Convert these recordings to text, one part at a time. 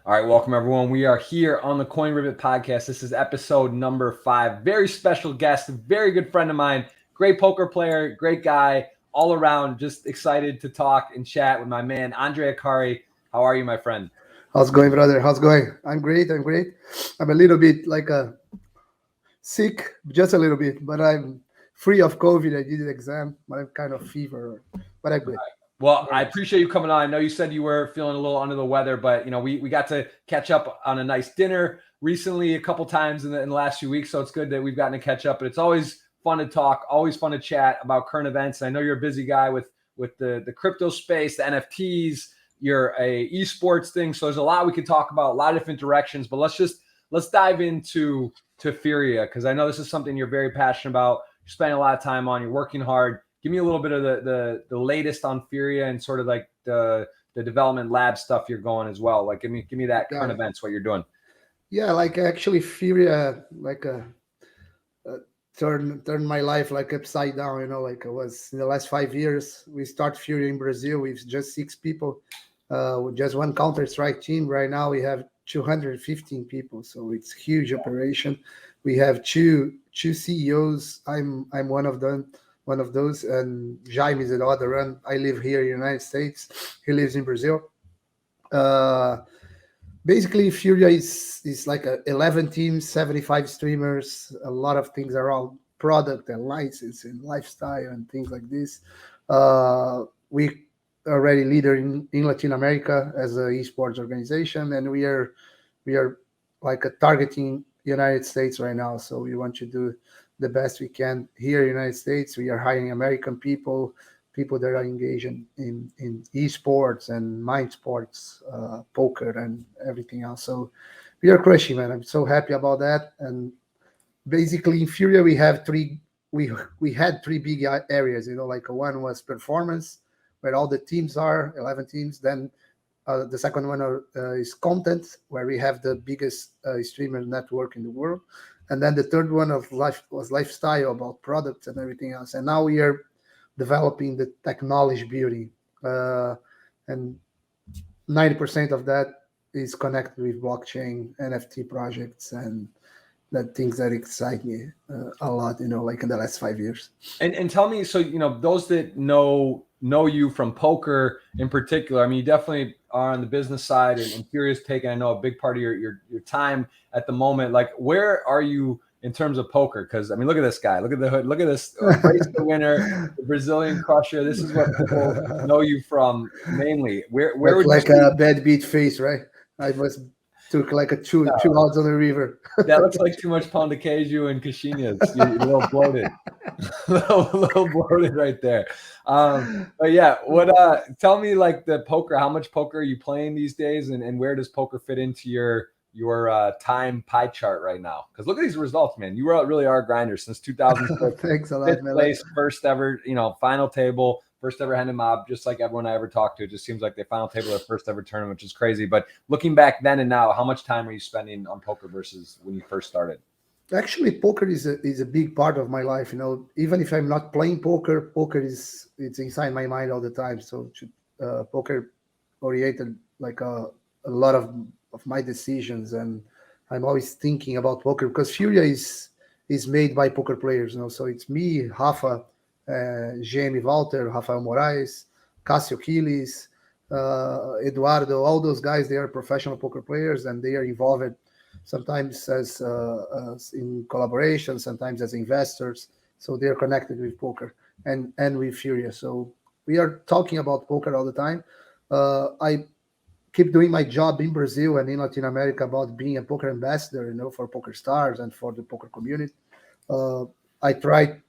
All right, welcome everyone. We are here on the Coin Rivet podcast. This is episode number 5. Very special guest, a very good friend of mine, great poker player, great guy, all around. Just excited to talk and chat with my man, Andre Akkari. How are you, my friend? How's it going, brother? How's it going? I'm great. I'm a little bit sick, just a little bit, but I'm free of COVID. I did an exam, but I'm kind of fever, but I'm good. Well, I appreciate you coming on. I know you said you were feeling a little under the weather, but we got to catch up on a nice dinner recently a couple times in the last few weeks. So it's good that we've gotten to catch up. But it's always fun to talk, always fun to chat about current events. I know you're a busy guy with the crypto space, the NFTs. You're a esports thing, so there's a lot we could talk about, a lot of different directions. But let's dive into Furia, because I know this is something you're very passionate about. You're spending a lot of time on. You're working hard. Give me a little bit of the latest on Furia and sort of like the development lab stuff you're going as well. Like give me that current events, what you're doing. Yeah, like actually Furia turned my life like upside down. Like it was in the last 5 years. We start Furia in Brazil with just 6 people, with just one Counterstrike team. Right now we have 215 people, so it's a huge operation. We have two CEOs. I'm one of them. One of those, and Jaime is the other one. I live here in the United States. He lives in Brazil. Basically, Furia is like 11 teams, 75 streamers, a lot of things around product and license and lifestyle and things like this. We already leader in Latin America as an esports organization, and we are like targeting United States right now. So we want to do the best we can here in the United States. We are hiring American people that are engaged in esports and mind sports, poker and everything else. So we are crushing, man. I'm so happy about that. And basically in Furia, we had three big areas, like one was performance, where all the teams are, 11 teams. Then the second one is content, where we have the biggest streamer network in the world. And then the third one was lifestyle, about products and everything else. And now we are developing the technology beauty. And 90% of that is connected with blockchain, NFT projects, and the things that excite me a lot, like in the last 5 years. And tell me, so, those that know you from poker in particular, I mean, you definitely are on the business side, and Furia's taking, I know, a big part of your time at the moment. Like, where are you in terms of poker? Because, I mean, look at this guy. Look at the hood. Look at this bracelet winner, the Brazilian crusher. This is what people know you from mainly. Where would like a bad beat face, right? I was took like a two outs on the river. That looks like too much pound de queijo and caixinhas. You're a little bloated. a little bloated right there. But yeah, tell me, like, the poker, how much poker are you playing these days, and where does poker fit into your time pie chart right now? Because look at these results, man. You really are a grinder since 2006. Thanks a lot, man. Place, first ever, final table, first ever hand mob, just like everyone I ever talked to. It just seems like they final table their first ever tournament, which is crazy. But looking back then and now, how much time are you spending on poker versus when you first started? Actually, poker is a big part of my life. Even if I'm not playing poker it's inside my mind all the time. So poker oriented like a lot of my decisions, and I'm always thinking about poker because Furia is made by poker players. So it's me, Rafa, Jamie Walter, Rafael Moraes, Cássio Quiles, Eduardo, all those guys. They are professional poker players, and they are involved sometimes as in collaboration, sometimes as investors. So they're connected with poker and with Furia. So we are talking about poker all the time. I keep doing my job in Brazil and in Latin America about being a poker ambassador, for Poker Stars and for the poker community. I try,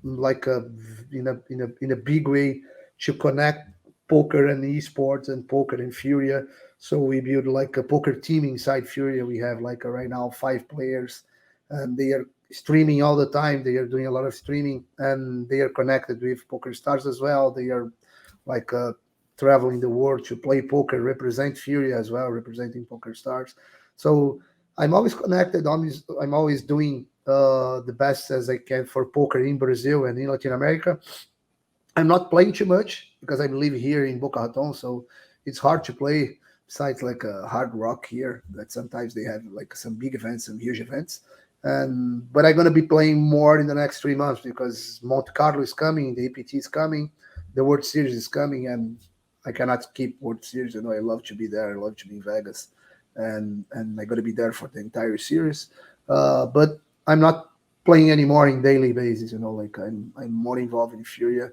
like in a big way, to connect poker and esports and poker and Furia. So we build like a poker team inside Furia. We have like right now 5 players, and they are streaming all the time. They are doing a lot of streaming, and they are connected with Poker Stars as well. They are like traveling the world to play poker, represent Furia as well, representing Poker Stars. So I'm always connected. I'm always doing the best as I can for poker in Brazil and in Latin America. I'm not playing too much because I live here in Boca Raton, so it's hard to play sites like Hard Rock here that sometimes they have like some big events, some huge events. But I'm gonna be playing more in the next 3 months because Monte Carlo is coming, the EPT is coming, the World Series is coming, and I cannot keep World Series. You know, I love to be there. I love to be in Vegas, and I'm gonna be there for the entire series. But I'm not playing anymore in daily basis. You know, like I'm more involved in Furia.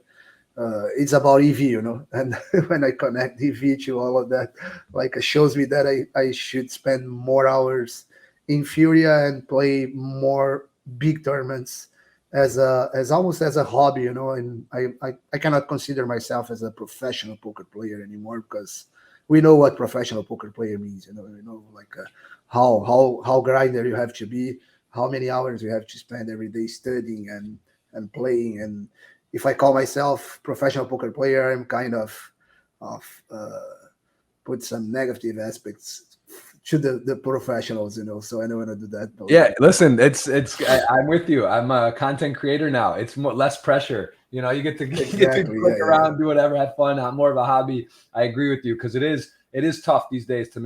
It's about EV, you know, and when I connect EV to all of that, like it shows me that I should spend more hours in Furia and play more big tournaments as almost as a hobby, you know. And I cannot consider myself as a professional poker player anymore because we know what professional poker player means, you know, like how grinder you have to be, how many hours you have to spend every day studying and playing. And if I call myself professional poker player, I'm kind of put some negative aspects to the professionals, you know. So I don't want to do that. Yeah, listen, I'm with you. I'm a content creator now. It's less pressure. You know, you get to Exactly, click around, do whatever, have fun. I'm more of a hobby. I agree with you because it is tough these days to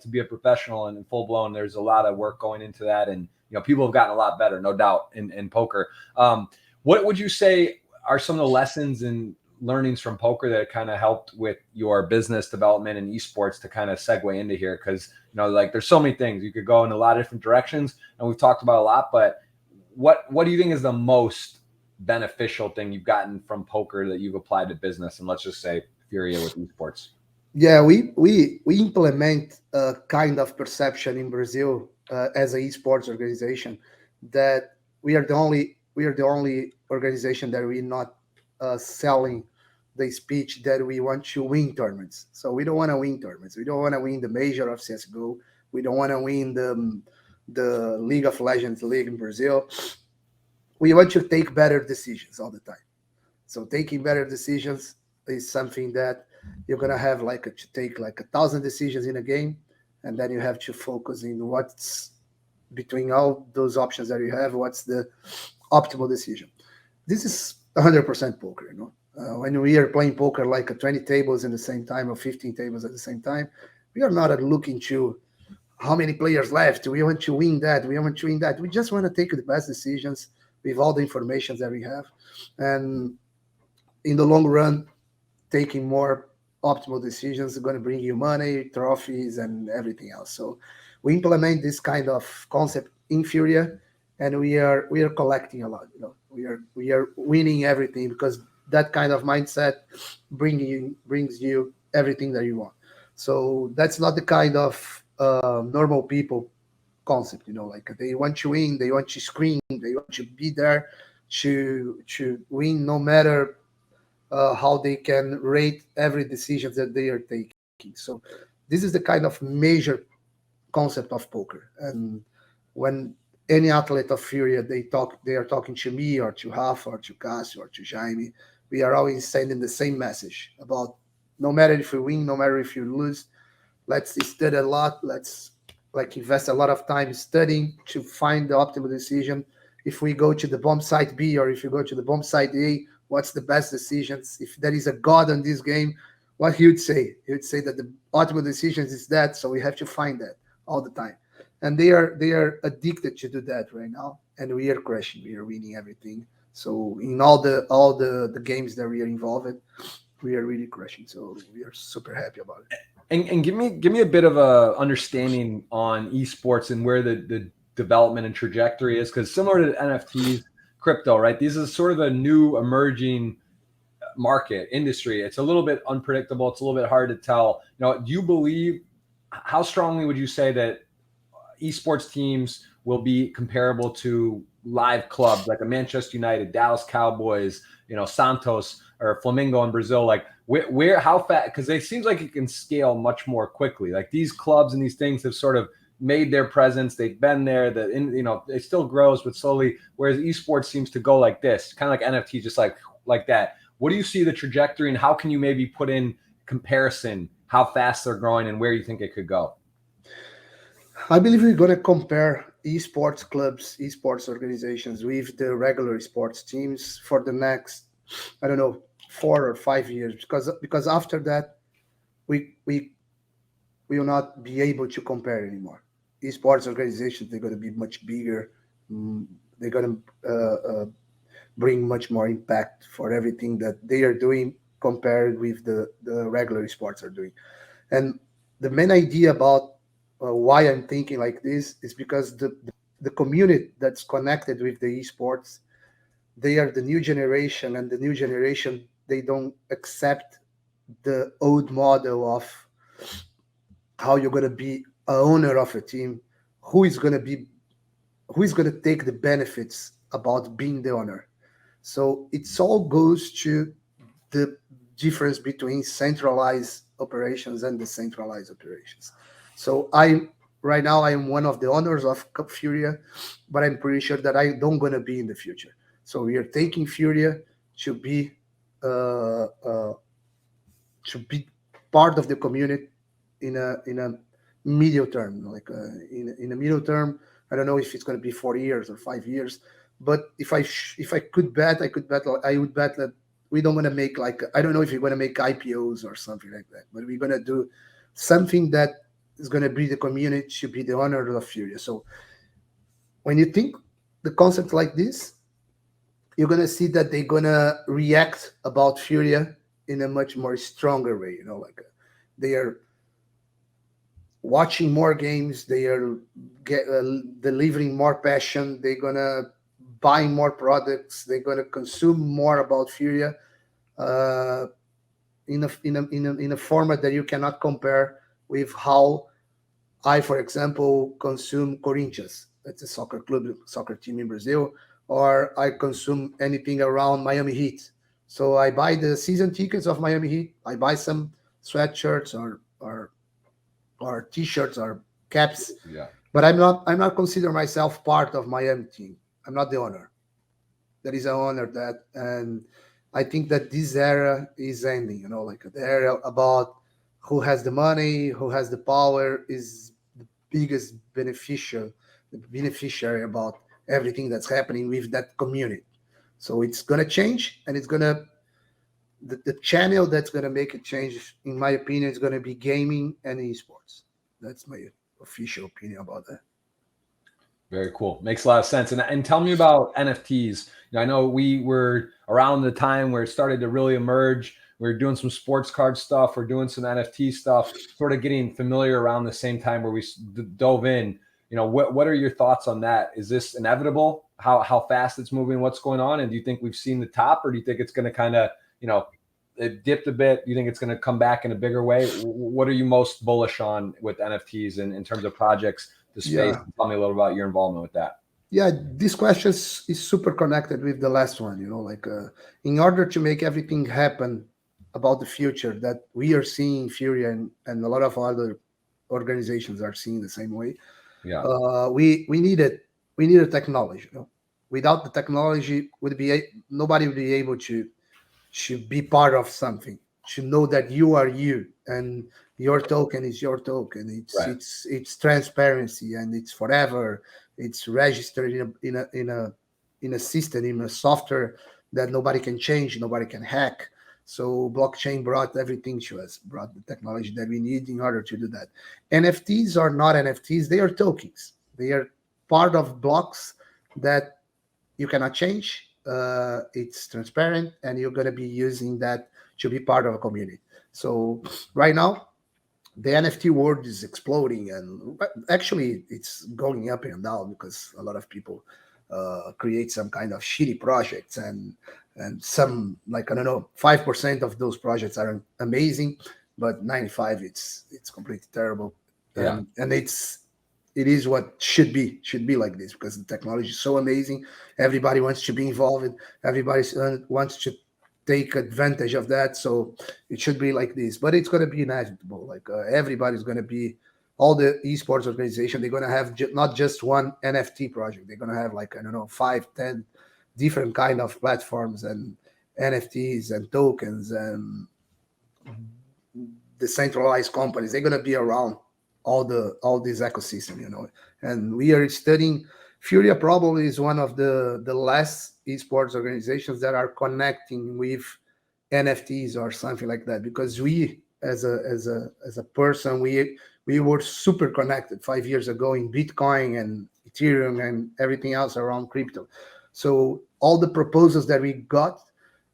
be a professional and full blown. There's a lot of work going into that, and you know, people have gotten a lot better, no doubt, in poker. What would you say are some of the lessons and learnings from poker that kind of helped with your business development and esports to kind of segue into here? Because, you know, like there's so many things you could go in a lot of different directions, and we've talked about a lot, but what do you think is the most beneficial thing you've gotten from poker that you've applied to business? And let's just say Furia with esports. Yeah, we implement a kind of perception in Brazil as a esports organization that we are the only organization that we're not selling the speech that we want to win tournaments. So we don't want to win tournaments. We don't want to win the major of CS:GO. We don't want to win the League of Legends league in Brazil. We want to take better decisions all the time. So taking better decisions is something that you're gonna have to take like 1,000 decisions in a game, and then you have to focus in what's between all those options that you have, what's the optimal decision. This is 100% poker, you know. When we are playing poker like 20 tables in the same time or 15 tables at the same time, we are not looking to how many players left. We want to win that. We want to win that. We just want to take the best decisions with all the information that we have. And in the long run, taking more optimal decisions is going to bring you money, trophies, and everything else. So we implement this kind of concept in Furia, and we are collecting a lot. You know, we are winning everything because that kind of mindset brings you everything that you want. So that's not the kind of normal people concept. You know, like they want to win, they want to scream, they want to be there to win no matter how they can rate every decision that they are taking. So this is the kind of major concept of poker. And when any athlete of Furia they are talking to me or to Rafa or to Cassio or to Jaime, we are always sending the same message about no matter if you win, no matter if you lose, let's study a lot. Let's like invest a lot of time studying to find the optimal decision. If we go to the bomb site B or if you go to the bomb site A, what's the best decisions? If there is a God on this game, what he would say? He would say that the optimal decisions is that, so we have to find that all the time. And they are addicted to do that right now, and we are crushing. We are winning everything. So in all the games that we are involved in, we are really crushing. So we are super happy about it. And give me a bit of a understanding on esports and where the development and trajectory is, because similar to NFTs, crypto, right? These is sort of a new emerging market industry. It's a little bit unpredictable. It's a little bit hard to tell. You know, do you believe, how strongly would you say that esports teams will be comparable to live clubs like a Manchester United, Dallas Cowboys, you know, Santos or Flamengo in Brazil? Like where how fast, because it seems like it can scale much more quickly. Like these clubs and these things have sort of made their presence. They've been there. You know, it still grows, but slowly. Whereas esports seems to go like this, kind of like NFT, just like that. What do you see the trajectory, and how can you maybe put in comparison how fast they're growing and where you think it could go? I believe we're going to compare esports clubs, esports organizations with the regular sports teams for the next, I don't know, 4 or 5 years, because after that we we will not be able to compare anymore. Esports organizations, they're going to be much bigger. They're going to bring much more impact for everything that they are doing compared with the regular sports are doing. And the main idea about why I'm thinking like this is because the community that's connected with the esports, they are the new generation, and the new generation, they don't accept the old model of how you're going to be a owner of a team, who is going to be who is going to take the benefits about being the owner. So it's all goes to the difference between centralized operations and decentralized operations. So I right now I am one of the owners of Cup Furia, but I'm pretty sure that I don't gonna be in the future. So we are taking Furia to be uh, uh, to be part of the community in a medium term, like in a middle term. I don't know if it's going to be 4 years or 5 years, but if I could bet, I would bet that we don't want to make like I don't know if we're going to make IPOs or something like that, but we're going to do something that is going to be the community should be the owner of Furia. So when you think the concept like this, you're gonna see that they're gonna react about Furia in a much more stronger way. Like they are watching more games, they are delivering more passion, they're gonna buy more products, they're gonna consume more about Furia uh, in a format that you cannot compare with how I, for example, consume Corinthians. That's a soccer club, soccer team in Brazil, or I consume anything around Miami Heat. So I buy the season tickets of Miami Heat. I buy some sweatshirts or t-shirts or caps. Yeah. But I'm not consider myself part of Miami team. I'm not the owner. There is an owner that, and I think that this era is ending. Like the era about who has the money, who has the power is the biggest beneficiary about everything that's happening with that community. So it's gonna change, and it's gonna the channel that's gonna make it change, in my opinion, is gonna be gaming and esports. That's my official opinion about that. Very cool. Makes a lot of sense. And tell me about NFTs. I know we were around the time where it started to really emerge. We are doing some sports card stuff. We're doing some NFT stuff, sort of getting familiar around the same time where we dove in. What are your thoughts on that? Is this inevitable? How fast it's moving? What's going on? And do you think we've seen the top, or do you think it's going to kind of, it dipped a bit? Do you think it's going to come back in a bigger way? What are you most bullish on with NFTs and in terms of projects? The space. Yeah. Tell me a little about your involvement with that. Yeah, this question is super connected with the last one. Like in order to make everything happen about the future that we are seeing Fury and a lot of other organizations are seeing the same way. Yeah. We needed technology. Without the technology, nobody would be able to be part of something, to know that you are you and your token is your token. It's transparency, and it's forever. It's registered in a system, in a software that nobody can change, nobody can hack. So blockchain brought everything to us, brought the technology that we need in order to do that. NFTs are not NFTs, they are tokens. They are part of blocks that you cannot change. It's transparent, and you're going to be using that to be part of a community. So right now, the NFT world is exploding, and actually, it's going up and down because a lot of people create some kind of shitty projects, and some, like, I don't know, 5% of those projects are amazing, but 95 it's completely terrible. Yeah. And it is what should be like this, because the technology is so amazing. Everybody wants to be involved. Everybody wants to take advantage of that. So it should be like this, but it's going to be inevitable. Like everybody's going to be, all the esports organization, they're going to have not just one NFT project. They're going to have, like, I don't know, 5-10 different kind of platforms and NFTs and tokens and decentralized companies. They're going to be around all this ecosystem. And we are studying. Furia probably is one of the last esports organizations that are connecting with NFTs or something like that, because we as a person, we were super connected 5 years ago in Bitcoin and Ethereum and everything else around crypto. So all the proposals that we got,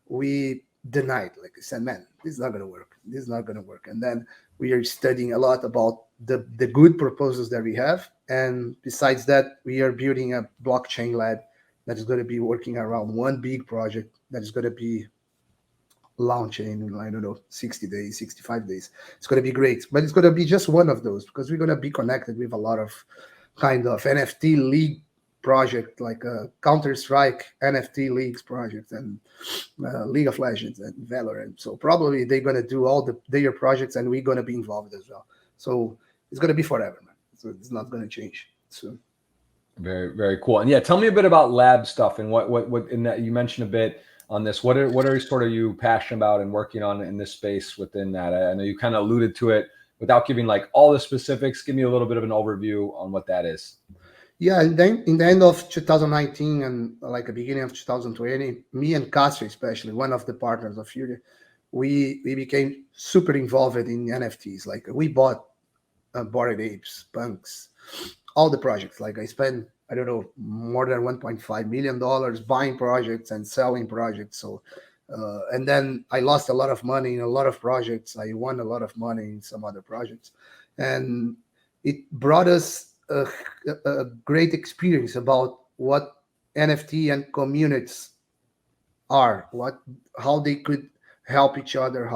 we denied. Like I said, man, this is not going to work. This is not going to work. And then we are studying a lot about the good proposals that we have. And besides that, we are building a blockchain lab that is going to be working around one big project that is going to be launching in, I don't know, 60 days, 65 days. It's going to be great. But it's going to be just one of those because we're going to be connected with a lot of kind of NFT league project, like a Counterstrike NFT leagues project and League of Legends and Valorant. So probably they're going to do all their projects and we're going to be involved as well. So it's going to be forever, man. So it's not going to change. So very, very cool. And yeah, tell me a bit about lab stuff and what in that you mentioned a bit on this. What are sort of you passionate about and working on in this space within that? I know you kind of alluded to it without giving like all the specifics. Give me a little bit of an overview on what that is. Yeah, and then in the end of 2019 and like the beginning of 2020, me and Castro, especially one of the partners of Furia, we became super involved in NFTs. Like we bought Bored Apes, Punks, all the projects. Like I spent, I don't know, more than $1.5 million buying projects and selling projects. So, and then I lost a lot of money in a lot of projects. I won a lot of money in some other projects, and it brought us a great experience about what NFT and communities are, how they could help each other,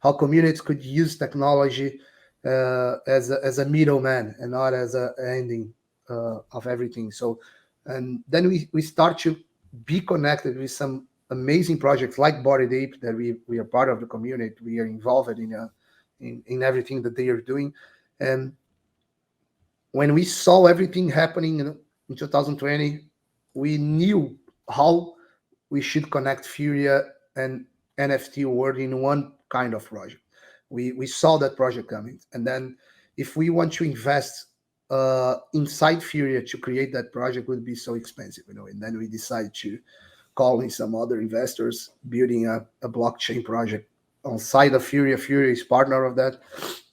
how communities could use technology as a middleman and not as a ending of everything. So, and then we start to be connected with some amazing projects like Bored Ape that we are part of the community. We are involved in everything that they are doing, and when we saw everything happening in 2020, we knew how we should connect Furia and NFT world in one kind of project. We saw that project coming, and then if we want to invest inside Furia to create that project would be so expensive, and then we decided to call in some other investors, building a blockchain project on side of Furia. Furia is partner of that,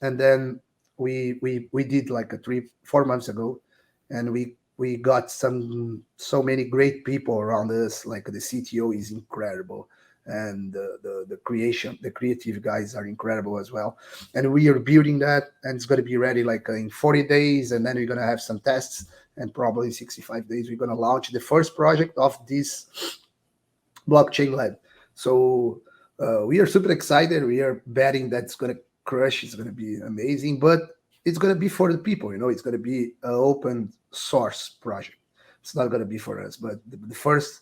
and then we did like 3-4 months ago, and we got so many great people around us. Like the CTO is incredible, and the creative guys are incredible as well. And we are building that, and it's going to be ready like in 40 days, and then we're going to have some tests, and probably in 65 days we're going to launch the first project of this blockchain lab. So we are super excited. We are betting that's going to crush. It's going to be amazing, but it's going to be for the people. It's going to be an open source project. It's not going to be for us, but the first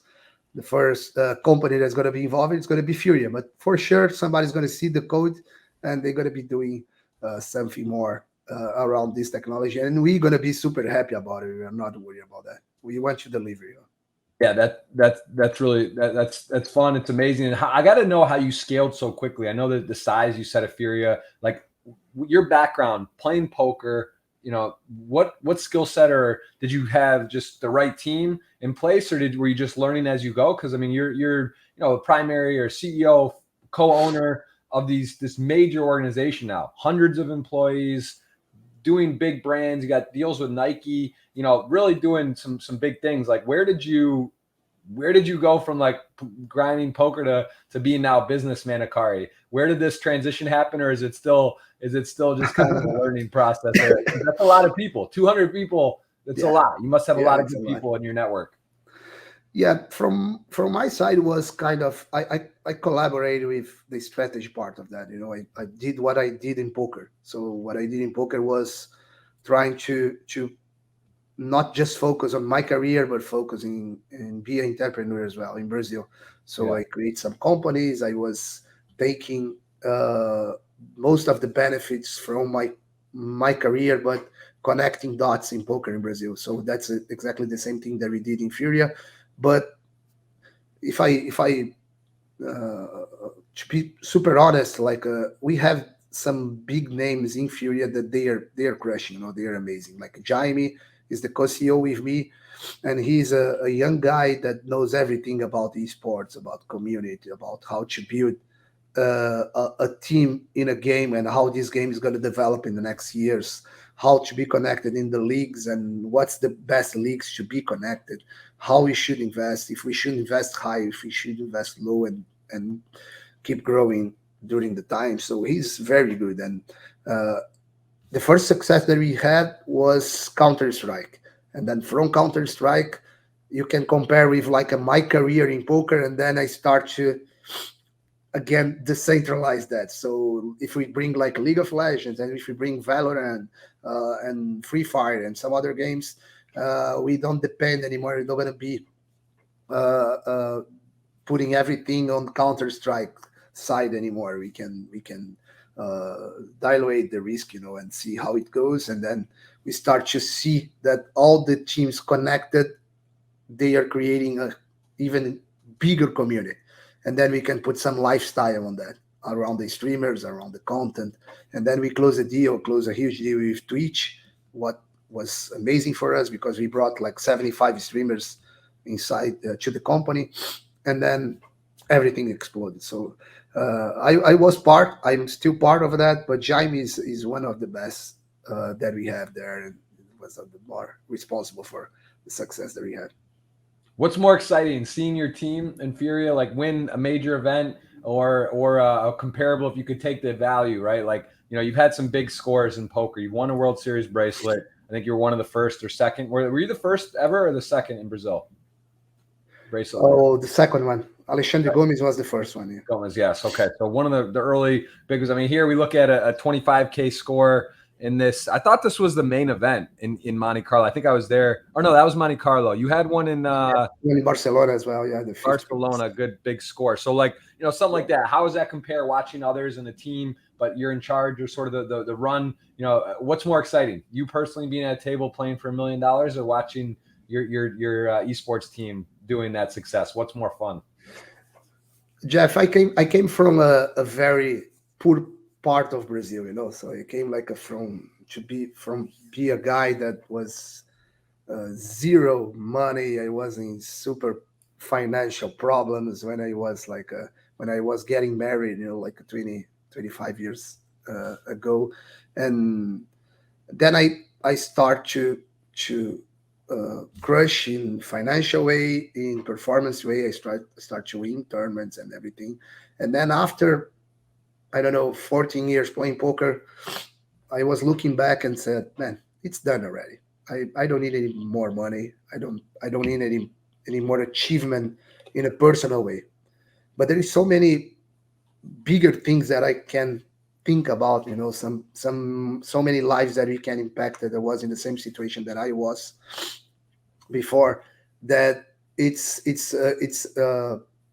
company that's going to be involved is going to be Furia. But for sure, somebody's going to see the code, and they're going to be doing something more around this technology, and we're going to be super happy about it. We're not worried about that. We want to deliver. Yeah, that's really that's fun. It's amazing. And I got to know how you scaled so quickly. I know that the size you said of Furia, like your background playing poker, what skill set, or did you have just the right team in place, or were you just learning as you go? Because I mean, you're a primary or CEO, co-owner of this major organization now, hundreds of employees, doing big brands. You got deals with Nike, really doing some big things. Like where did you go from like grinding poker to being now businessman Akkari? Where did this transition happen, or is it still just kind of a learning process? That's a lot of people, 200 people. That's a lot. You must have a lot of good people in your network. Yeah, from my side was kind of I collaborated with the strategy part of that. I did what I did in poker. So what I did in poker was trying to not just focus on my career, but focusing and be an entrepreneur as well in Brazil. So I create some companies. I was taking most of the benefits from my career, but connecting dots in poker in Brazil. So that's exactly the same thing that we did in Furia. But if I to be super honest, like we have some big names in Furia that they are crushing. They are amazing. Like Jaime is the co-CEO with me, and he's a young guy that knows everything about esports, about community, about how to build a team in a game and how this game is going to develop in the next years, how to be connected in the leagues and what's the best leagues to be connected, how we should invest, if we should invest high, if we should invest low, and keep growing during the time. So he's very good. And the first success that we had was Counterstrike. And then from Counterstrike, you can compare with like my career in poker, and then I start to again decentralize that. So if we bring like League of Legends, and if we bring Valorant and Free Fire and some other games, we don't depend anymore. We're not going to be putting everything on Counter-Strike side anymore. We can dilute the risk, and see how it goes, and then we start to see that all the teams connected, they are creating a even bigger community. And then we can put some lifestyle on that, around the streamers, around the content. And then we close a huge deal with Twitch, what was amazing for us because we brought like 75 streamers inside to the company. And then everything exploded. So I'm still part of that, but Jaime is one of the best that we have there, and was the more responsible for the success that we had. What's more exciting, seeing your team in Furia like win a major event, or a comparable, if you could take the value, right? Like, you've had some big scores in poker. You won a World Series bracelet. I think you were one of the first or second. Were you the first ever or the second in Brazil? Bracelet. Oh, the second one. Alexandre Gomes was the first one. Yeah. Gomez, yes. Okay. So one of the early big ones. I mean, here we look at a 25K score in this. I thought this was the main event in Monte Carlo. I think I was there. Or no, that was Monte Carlo. You had one in Barcelona as well. Yeah, the Barcelona, good big score. So like, something like that. How does that compare watching others in the team, but you're in charge or sort of the run? What's more exciting? You personally being at a table playing for $1 million, or watching your esports team doing that success? What's more fun? Jeff, I came from a very poor part of Brazil, so I came like be a guy that was zero money. I was in super financial problems when I was getting married, like 25 years ago. And then I start to crush in financial way, in performance way. I start to win tournaments and everything. And then after, I don't know, 14 years playing poker, I was looking back and said, man, it's done already. I don't need any more money. I don't need any more achievement in a personal way. But there is so many bigger things that I can think about, so many lives that we can impact, that I was in the same situation that I was before, that it's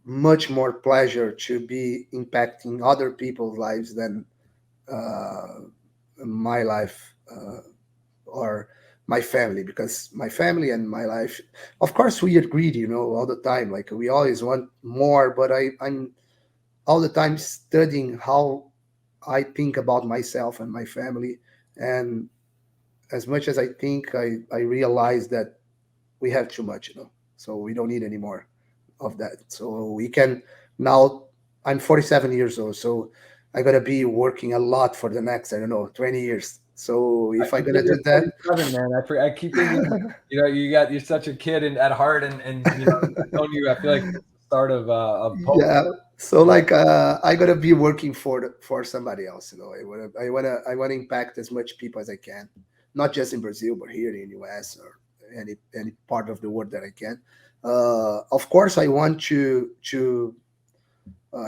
much more pleasure to be impacting other people's lives than my life or my family, because my family and my life, of course we are greedy, all the time, like we always want more, but I'm all the time studying how I think about myself and my family. And as much as I think, I realize that we have too much, so we don't need any more of that. So we can now, I'm 47 years old, so I gotta be working a lot for the next, 20 years. So if I'm gonna do that, man, I keep thinking, you're such a kid at heart, and I feel like it's the start of poker. Yeah. So like I gotta be working for somebody else. I wanna impact as much people as I can, not just in Brazil, but here in the US or any part of the world that I can. Of course, I want to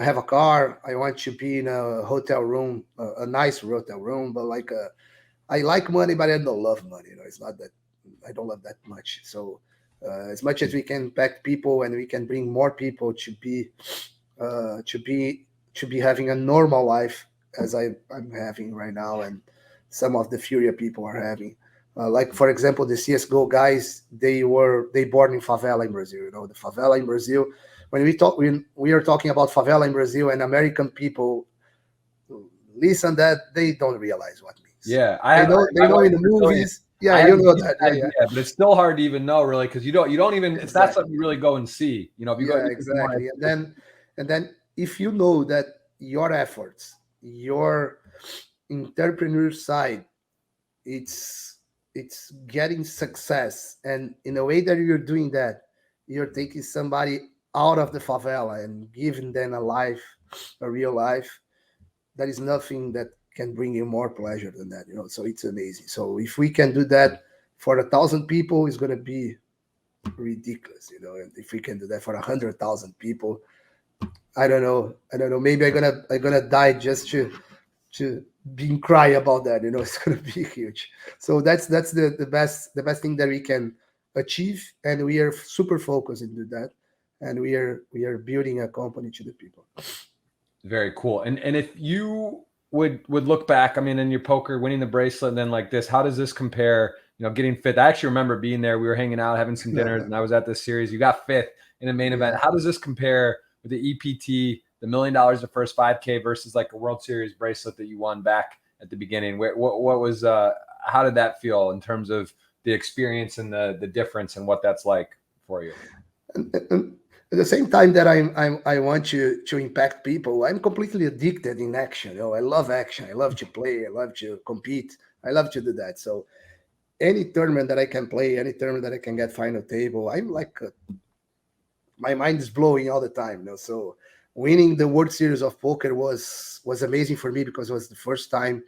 have a car. I want to be in a hotel room, a nice hotel room. But like I like money, but I don't love money. It's not that I don't love that much. So as much as we can impact people and we can bring more people to be having a normal life as I'm having right now, and some of the Furia people are having. Like for example, the CS:GO guys, they born in favela in Brazil. The favela in Brazil. When we are talking about favela in Brazil, and American people listen that, they don't realize what it means. Yeah, they know in the movies. Yeah, you know that. Yeah. But it's still hard to even know, really, because you don't even. Exactly. It's not something you really go and see. If you go, exactly. And then if you know that your efforts, your entrepreneur side, it's getting success, and in a way that you're doing that, you're taking somebody out of the favela and giving them a life, a real life. There is nothing that can bring you more pleasure than that, so it's amazing. So if we can do that for 1,000 people, it's going to be ridiculous, and if we can do that for 100,000 people, I don't know, maybe I'm gonna die just to being cry about that. It's gonna be huge. So that's the best thing that we can achieve, and we are super focused into that, and we are building a company to the people. Very cool. And if you would look back, I mean, in your poker, winning the bracelet, and then like this, how does this compare? Getting fifth. I actually remember being there. We were hanging out, having some dinners, and I was at this series. You got fifth in the main event. How does this compare with the EPT, the $1 million the first 5K versus like a World Series bracelet that you won back at the beginning? What was how did that feel in terms of the experience and the difference and what that's like for you? And at the same time that I want to impact people, I'm completely addicted in action. I love action. I love to play. I love to compete. I love to do that. So any tournament that I can play, any tournament that I can get final table, I'm like, my mind is blowing all the time. So winning the World Series of Poker was amazing for me, because it was the first time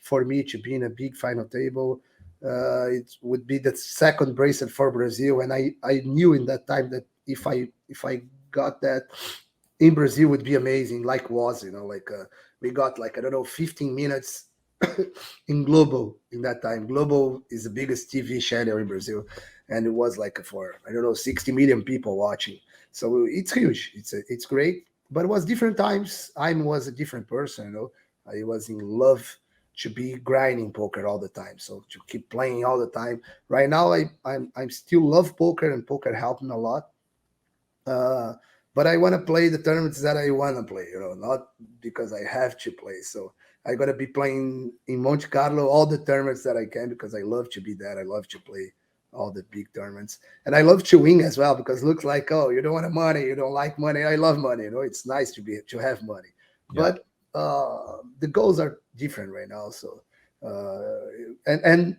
for me to be in a big final table. It would be the second bracelet for Brazil, and I knew in that time that if I got that in Brazil, would be amazing. Like we got like, I don't know, 15 minutes in Global in that time. Global is the biggest TV channel in Brazil, and it was like for, I don't know, 60 million people watching. So it's huge. It's great, but it was different times. I was a different person. I was in love to be grinding poker all the time, so to keep playing all the time. Right now, I'm still love poker, and poker helped me a lot. But I want to play the tournaments that I want to play, not because I have to play. So I'm going to be playing in Monte Carlo all the tournaments that I can, because I love to be there. I love to play all the big tournaments. And I love to win as well, because it looks like, oh, you don't want money, you don't like money. I love money. It's nice to have money. Yeah. But the goals are different right now. So and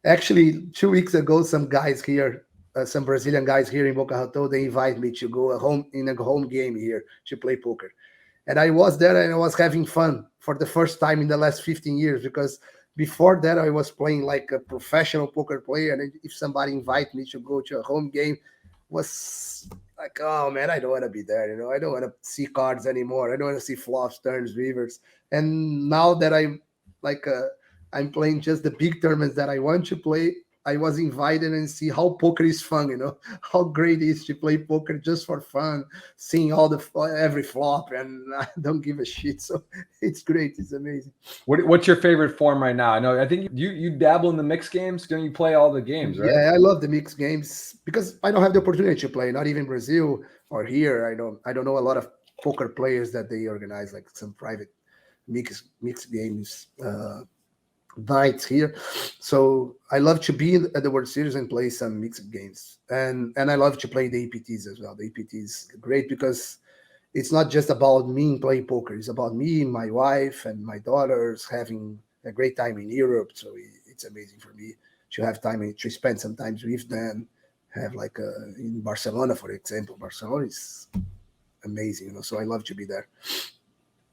actually 2 weeks ago, some guys here, some Brazilian guys here in Boca Raton, they invited me to go a home game here to play poker. And I was there, and I was having fun for the first time in the last 15 years, because before that I was playing like a professional poker player. And if somebody invited me to go to a home game, was like, oh man, I don't want to be there. I don't want to see cards anymore. I don't want to see flops, turns, rivers. And now that I'm playing just the big tournaments that I want to play, I was invited and see how poker is fun, how great it is to play poker just for fun, seeing every flop, and I don't give a shit. So it's great. It's amazing. What's your favorite form right now? I think you dabble in the mixed games. Don't you play all the games, right? Yeah, I love the mixed games, because I don't have the opportunity to play, not even Brazil or here. I don't know a lot of poker players that they organize, like some private mixed games nights here. So I love to be at the World Series and play some mixed games, and I love to play the EPTs as well. The EPTs great, because it's not just about me playing poker. It's about me, my wife, and my daughters having a great time in Europe. So it's amazing for me to have time to spend some time with them. Have like in Barcelona, for example. Barcelona is amazing, so I love to be there.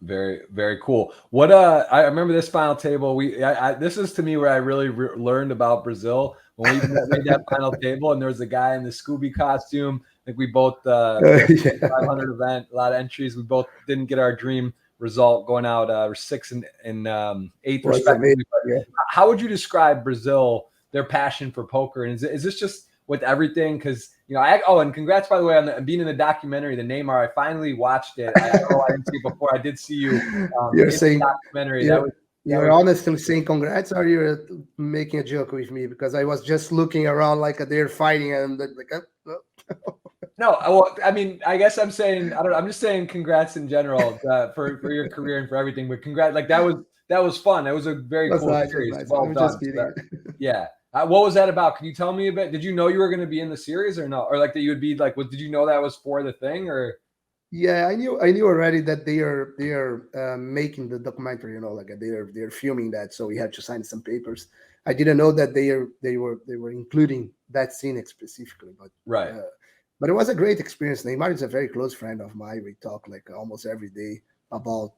Very, very cool. What I remember this final table. This is to me where I really learned about Brazil, when we made that final table, and there was a guy in the Scooby costume. I think we both 500 event, a lot of entries. We both didn't get our dream result, going out 6th and 8th respectively. Yeah. How would you describe Brazil, their passion for poker, and is this just with everything? Because and congrats, by the way, on being in the documentary, the Neymar. I finally watched it. I didn't see it before. I did see you. You're saying the documentary. You're honestly saying congrats, or you're making a joke with me? Because I was just looking around like they're fighting, and like. No, well, I mean, I guess I'm saying, I don't know. I'm just saying congrats in general for your career and for everything. But congrats, like that was fun. That was a very cool series. Nice. Well I'm done. just kidding. Yeah. What was that about? Can you tell me a bit? Did you know you were going to be in the series or no? Or like that you would be like, did you know that was for the thing or? Yeah, I knew already that they are making the documentary. Like they're filming that, so we had to sign some papers. I didn't know that they were including that scene specifically, Right. but it was a great experience. Neymar is a very close friend of mine. We talk like almost every day about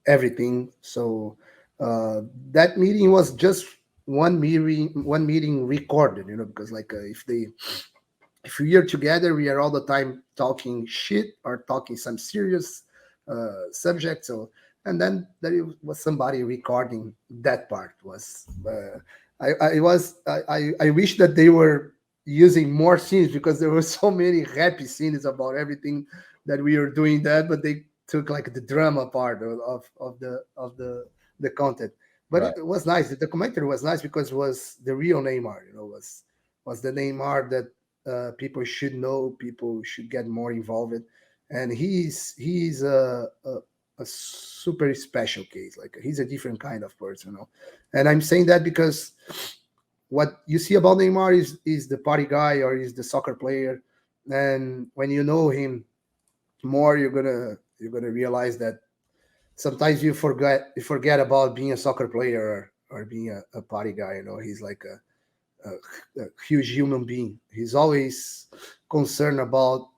everything. So that meeting was just one meeting recorded. Because like if we are together, we are all the time talking shit or talking some serious subject. So, and then there was somebody recording that part. I wish that they were using more scenes because there were so many happy scenes about everything that we were doing that, but they took like the drama part of the content. But Right. it was nice. The documentary was nice because it was the real Neymar. Was the Neymar that people should know, people should get more involved, and he's a super special case. Like he's a different kind of person. And I'm saying that because what you see about Neymar is the party guy or is the soccer player, and when you know him more, you're gonna realize that sometimes you forget about being a soccer player or being a party guy. He's like a huge human being. He's always concerned about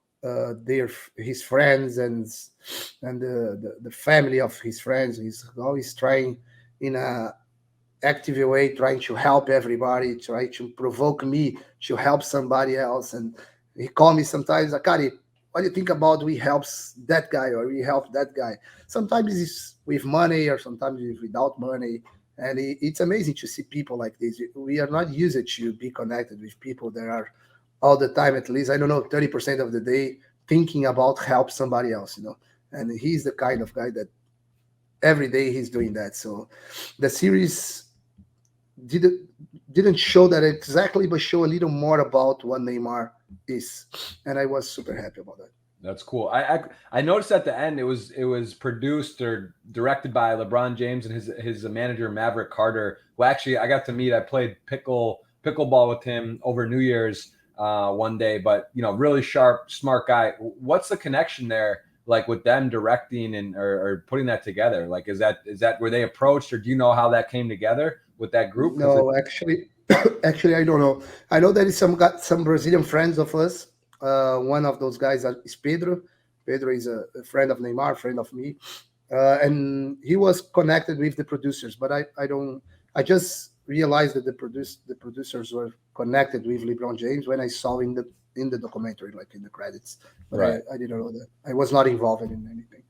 his friends and the family of his friends. He's always trying in a active way, trying to help everybody, try to provoke me to help somebody else. And he called me sometimes, Akari, what do you think about we helps that guy or we help that guy? Sometimes it's with money or sometimes it's without money. And it's amazing to see people like this. We are not used to be connected with people that are all the time, at least, I don't know, 30% of the day thinking about help somebody else. And he's the kind of guy that every day he's doing that. So the series didn't didn't show that exactly, but show a little more about what Neymar is, and I was super happy about that. That's cool. I noticed at the end it was produced or directed by LeBron James and his manager Maverick Carter, who actually I got to meet. I played pickleball with him over New Year's one day, but really sharp, smart guy. What's the connection there? Like with them directing or putting that together? Like is that were they approached, or do you know how that came together with that group? Because No, actually, actually, I don't know. I know there is some Brazilian friends of us. One of those guys is Pedro. Pedro is a friend of Neymar, friend of me, and he was connected with the producers. But I don't. I just realized that the producers were connected with LeBron James when I saw in the documentary, like in the credits. But right. I didn't know that. I was not involved in anything.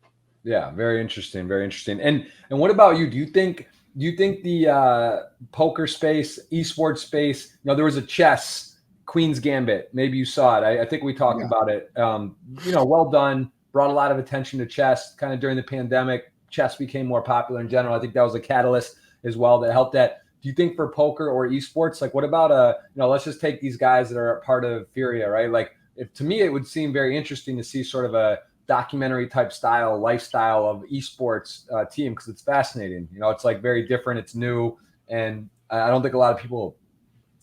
Yeah, very interesting, very interesting. And what about you? Do you think the poker space, esports space, there was a chess Queen's Gambit. Maybe you saw it. I think we talked Yeah. about it. Well done. Brought a lot of attention to chess. Kind of during the pandemic, chess became more popular in general. I think that was a catalyst as well that helped that. Do you think for poker or esports, like what about let's just take these guys that are a part of Furia, right? Like, if to me, it would seem very interesting to see sort of a documentary type lifestyle of esports team, because it's fascinating. It's like very different. It's new, and I don't think a lot of people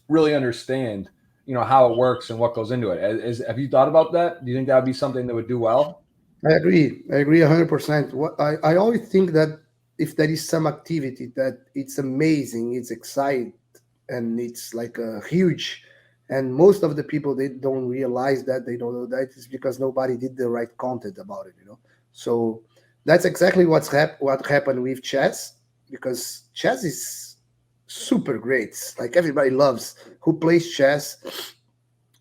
really understand how it works and what goes into it. Have you thought about that? Do you think that would be something that would do well? I agree. I agree 100%. I always think that if there is some activity that it's amazing, it's exciting, and it's like a huge, and most of the people they don't realize that they don't know that is because nobody did the right content about it. So that's exactly what happened with chess, because chess is super great. Like everybody loves who plays chess,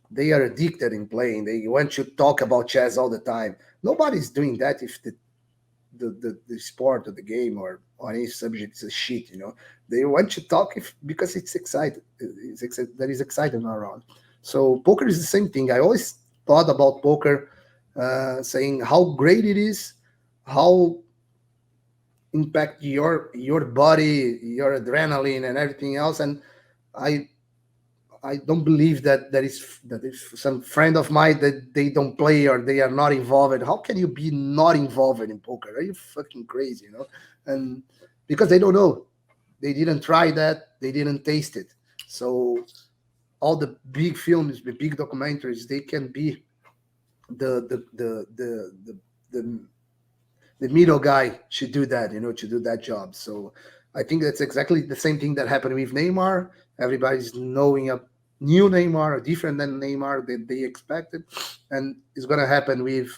they are addicted in playing. They want to talk about chess all the time. Nobody's doing that if the sport or the game or any subject is a shit. They want to talk because it's exciting. There is excitement around. So poker is the same thing. I always thought about poker, saying how great it is, how impact your body, your adrenaline, and everything else. And I I don't believe that if some friend of mine that they don't play or they are not involved. How can you be not involved in poker? Are you fucking crazy? And because they don't know, they didn't try that, they didn't taste it. So all the big films, the big documentaries, they can be the the middle guy should do that, to do that job. So I think that's exactly the same thing that happened with Neymar. Everybody's knowing a new Neymar, different than Neymar that they expected, and it's gonna happen with.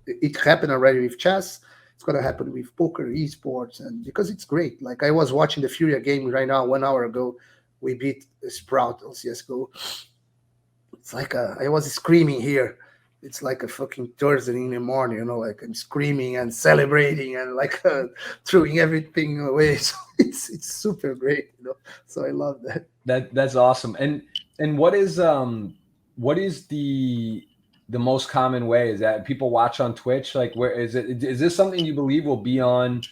It happened already with chess. It's gonna happen with poker, esports, and because it's great. Like I was watching the Furia game right now, 1 hour ago. We beat Sprout on CS:GO. It's like I was screaming here. It's like a fucking Thursday in the morning, like I'm screaming and celebrating and like throwing everything away. So it's super great, So I love that. That's awesome. And what is the most common way? Is that people watch on Twitch? Like, where is it? Is this something you believe will be on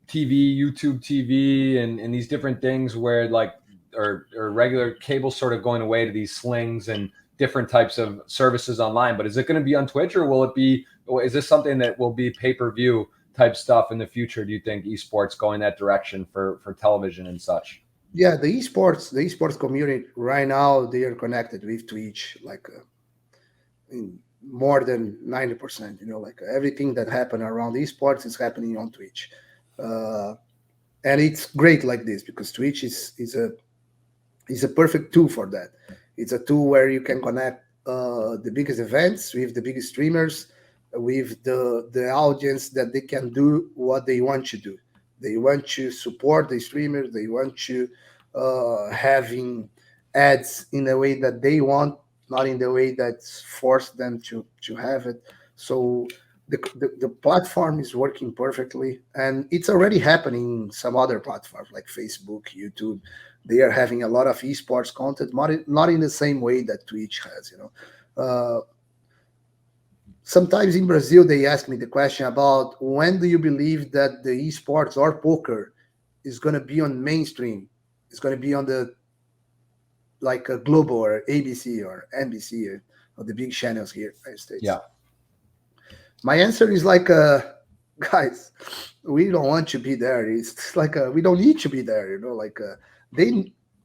TV, YouTube TV, and these different things where like or regular cable sort of going away to these slings and different types of services online? But is it going to be on Twitch, or will it be? Or is this something that will be pay-per-view type stuff in the future? Do you think esports going that direction for television and such? Yeah, the esports community right now, they are connected with Twitch like in more than 90%. Like everything that happened around esports is happening on Twitch, and it's great like this because Twitch is a perfect tool for that. It's a tool where you can connect the biggest events with the biggest streamers, with the audience that they can do what they want to do. They want to support the streamers. They want to having ads in the way that they want, not in the way that's forced them to have it. So the platform is working perfectly, and it's already happening in some other platforms like Facebook, YouTube. They are having a lot of esports content, not in the same way that Twitch has. Sometimes in Brazil, they ask me the question about when do you believe that the esports or poker is going to be on mainstream? It's going to be on the like a Global or ABC or NBC or the big channels here in the United States. Yeah. My answer is like, guys, we don't want to be there. It's like we don't need to be there.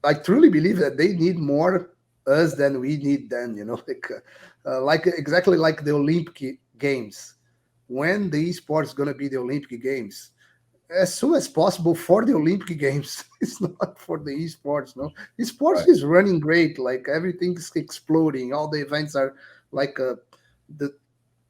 I truly believe that they need more us than we need them. Like exactly like the Olympic Games. When the esports gonna be the Olympic Games? As soon as possible for the Olympic Games. It's not for the esports. No, esports Right. is running great. Like everything's exploding. All the events are like the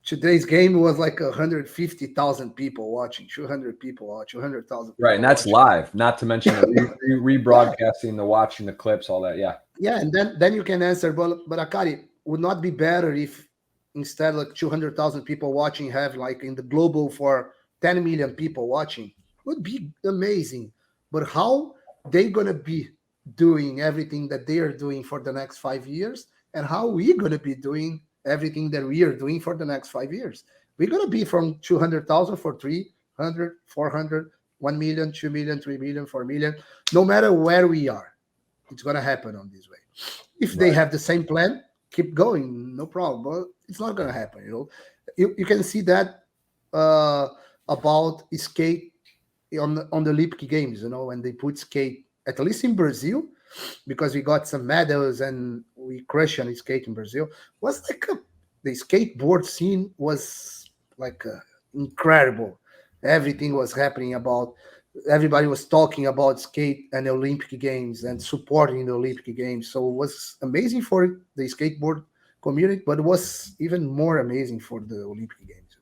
today's game was like 150,000 people watching, 200 people watching, 200,000 people Right, and that's watching. live. Not to mention the rebroadcasting, the watching, the clips, all that. Yeah. Yeah, and then you can answer, but Akkari, would not be better if instead like 200,000 people watching have like in the global for 10 million people watching? Would be amazing. But how they gonna be doing everything that they are doing for the next 5 years, and how we gonna be doing everything that we are doing for the next 5 years? We're gonna be from 200,000 for 300, 400, 1 million, 2 million, 3 million, 4 million, no matter where we are. It's going to happen on this way. If they have the same plan, keep going, no problem. But it's not going to happen. You can see that about skate on the Olympic Games. When they put skate, at least in Brazil, because we got some medals and we crushed on skate in Brazil. Was like the skateboard scene was like incredible. Everything was happening about everybody was talking about skate and the Olympic Games and supporting the Olympic Games. So it was amazing for the skateboard community, but it was even more amazing for the Olympic Games.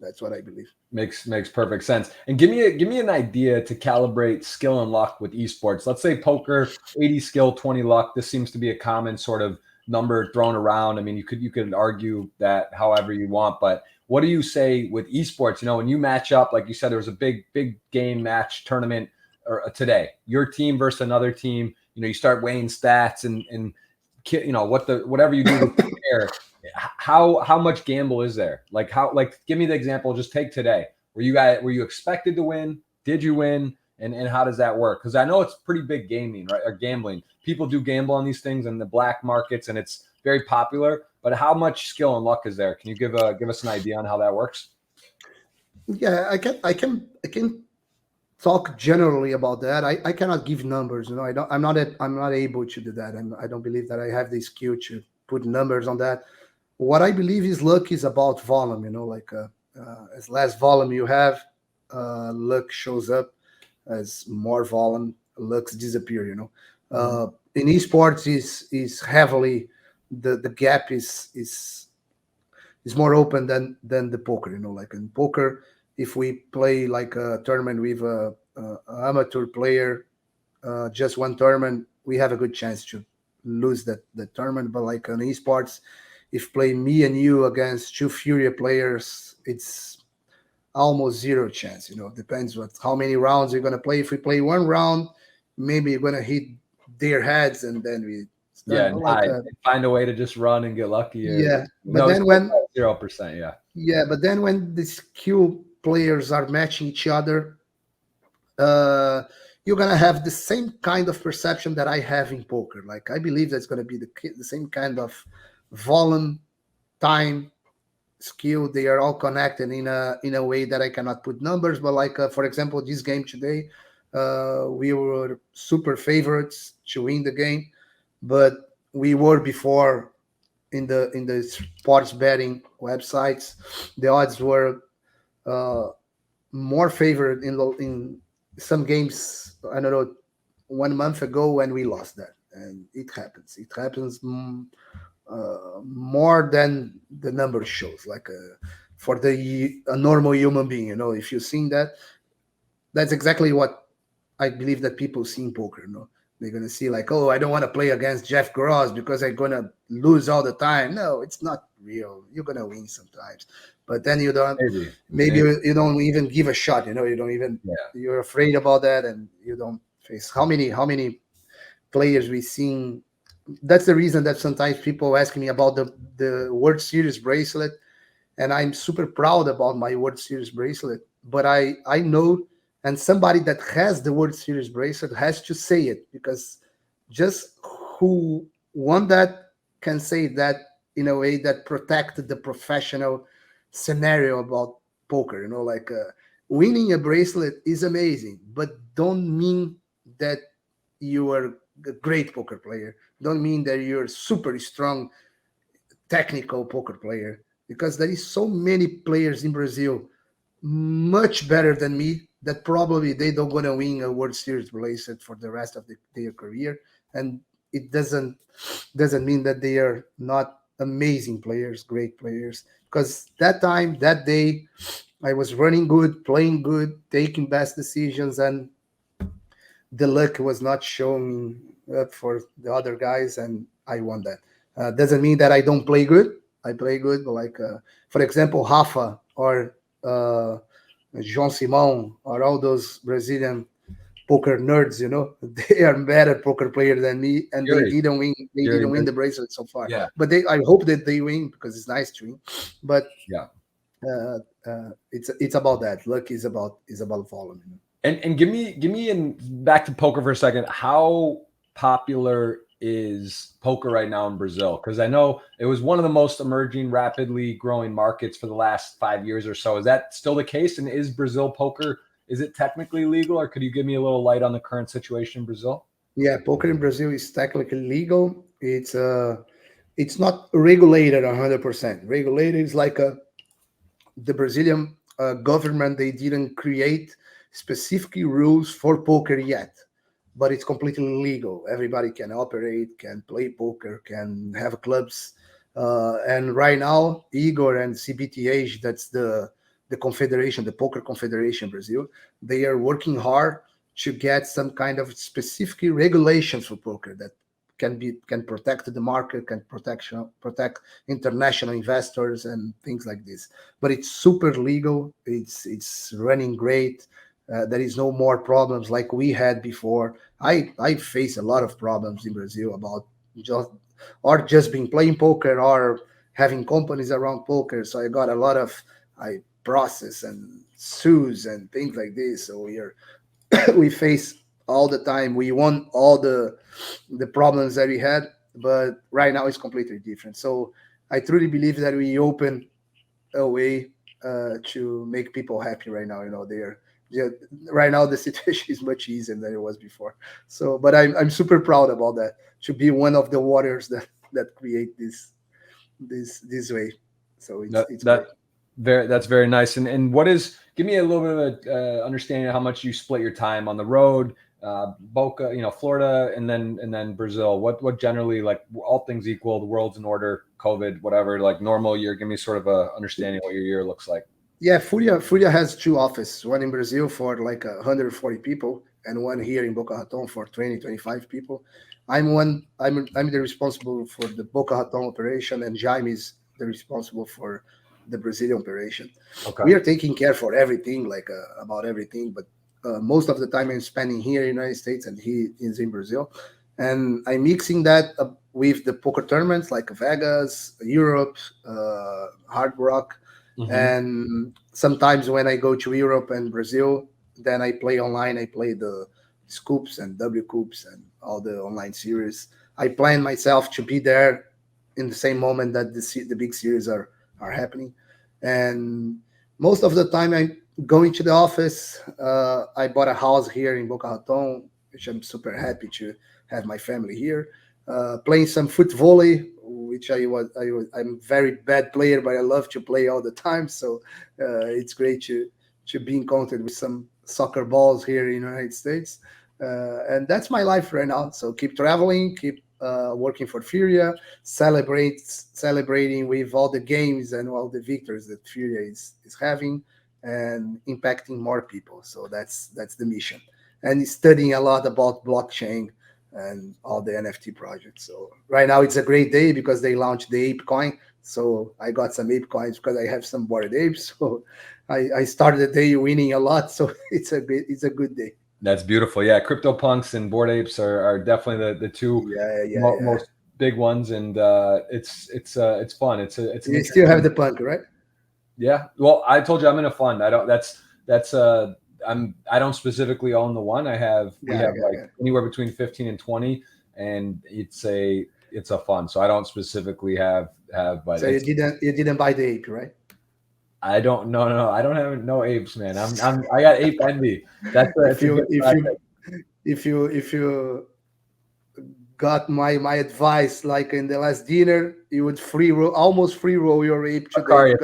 That's what I believe. Makes perfect sense. And give me an idea to calibrate skill and luck with esports. Let's say poker, 80 skill, 20 luck. This seems to be a common sort of number thrown around. I mean, you could argue that however you want, but what do you say with esports? When you match up, like you said, there was a big game match tournament today. Your team versus another team. You start weighing stats and whatever you do to prepare. How much gamble is there? Like give me the example. Just take today. Were you expected to win? Did you win? And how does that work? Because I know it's pretty big gaming, right? Or gambling. People do gamble on these things in the black markets, and it's very popular. But how much skill and luck is there? Can you give us an idea on how that works? Yeah, I can talk generally about that. I cannot give numbers. I'm not able to do that. I don't believe that I have the skill to put numbers on that. what I believe is luck is about volume. As less volume you have, luck shows up. As more volume, lucks disappear. In esports is heavily the gap is more open than the poker. Like in poker, if we play like a tournament with a amateur player, just one tournament, we have a good chance to lose that tournament. But like on esports, if play me and you against two Furia players, it's almost zero chance. Depends how many rounds you're gonna play. If we play one round, maybe you're gonna hit their heads, and then we find a way to just run and get lucky. Yeah, but then when 0%, but then when the skill players are matching each other, you're gonna have the same kind of perception that I have in poker. Like I believe that's gonna be the same kind of volume, time, skill. They are all connected in a way that I cannot put numbers. But like for example, this game today, we were super favorites to win the game, but we were before in the sports betting websites. The odds were more favored in some games. I don't know, 1 month ago when we lost that, and it happens. It happens more than the number shows. Like for a normal human being, if you've seen that, that's exactly what I believe that people see in poker. They're gonna see like, oh, I don't want to play against Jeff Gross because I'm gonna lose all the time. No, it's not real. You're gonna win sometimes, but then you don't. Maybe. You don't even give a shot. You don't even. Yeah. You're afraid about that, and you don't face. How many players we seen? That's the reason that sometimes people ask me about the World Series bracelet, and I'm super proud about my World Series bracelet. But I know. And somebody that has the World Series bracelet has to say it, because just who won that can say that in a way that protected the professional scenario about poker. Like winning a bracelet is amazing, but don't mean that you are a great poker player. Don't mean that you're super strong technical poker player, because there is so many players in Brazil much better than me that probably they don't want to win a World Series bracelet for the rest of their career, and it doesn't mean that they are not amazing players, great players. Because that day, I was running good, playing good, taking best decisions, and the luck was not showing up for the other guys, and I won that. Doesn't mean that I don't play good. I play good, but like for example, Rafa or João Simão or all those Brazilian poker nerds, they are better poker player than me, and they didn't win. They didn't win the bracelet so far. Yeah. But I hope that they win, because it's nice to win. But yeah, it's about that. Luck is about volume. And give me back to poker for a second. How popular is poker right now in Brazil? Because I know it was one of the most emerging, rapidly growing markets for the last 5 years or so. Is that still the case? And is Brazil poker, is it technically legal, or could you give me a little light on the current situation in Brazil? Yeah, poker in Brazil is technically legal. It's not regulated 100%. Regulated is like the Brazilian government. They didn't create specific rules for poker yet, but it's completely legal. Everybody can operate, can play poker, can have clubs. And right now, Igor and CBTH, that's the confederation, the Poker Confederation Brazil, they are working hard to get some kind of specific regulations for poker that can protect the market, can protect international investors and things like this. But it's super legal. It's running great. There is no more problems like we had before. I face a lot of problems in Brazil about just being playing poker or having companies around poker. So I got a lot of process and sues and things like this. So we face all the time. We won all the problems that we had, but right now it's completely different. So I truly believe that we open a way to make people happy right now. Right now the situation is much easier than it was before. So, but I'm super proud about that, to be one of the warriors that create this way. So it's That great. that's very nice. And what is, give me a little bit of a understanding of how much you split your time on the road, Boca, Florida, and then Brazil. What generally, like all things equal, the world's in order, COVID, whatever, like normal year. Give me sort of a understanding of what your year looks like. Yeah, Furia has two offices, one in Brazil for like 140 people, and one here in Boca Raton for 20-25 people. I'm the responsible for the Boca Raton operation, and Jaime is the responsible for the Brazilian operation. Okay. We are taking care for everything, like about everything, but most of the time I'm spending here in the United States, and he is in Brazil, and I'm mixing that with the poker tournaments like Vegas, Europe, Hard Rock. Mm-hmm. And sometimes when I go to Europe and Brazil, then I play online. I play the Scoops and W Coops and all the online series. I plan myself to be there in the same moment that the big series are happening. And most of the time I'm going to the office. I bought a house here in Boca Raton, which I'm super happy to have my family here. Playing some foot volley, which I'm a very bad player, but I love to play all the time. So it's great to be in contact with some soccer balls here in the United States. And that's my life right now. So keep traveling, keep working for Furia, celebrating with all the games and all the victories that Furia is having, and impacting more people. So that's the mission. And studying a lot about blockchain and all the NFT projects. So right now it's a great day because they launched the ape coin. So I got some ape coins because I have some Bored Apes. So I started the day winning a lot. So it's a good day. That's beautiful. Yeah, CryptoPunks and Bored Apes are definitely the two most big ones, and it's fun. You still have the punk, right? Yeah. Well, I told you I'm in a fund. I don't. I don't specifically own the one. We have anywhere between 15 and 20, and it's a fund. So I don't specifically have. But so you didn't buy the ape, right? I don't. No. I don't have no apes, man. I got ape envy. That's if you got my advice, like in the last dinner, you would almost free roll your ape today. Akkari,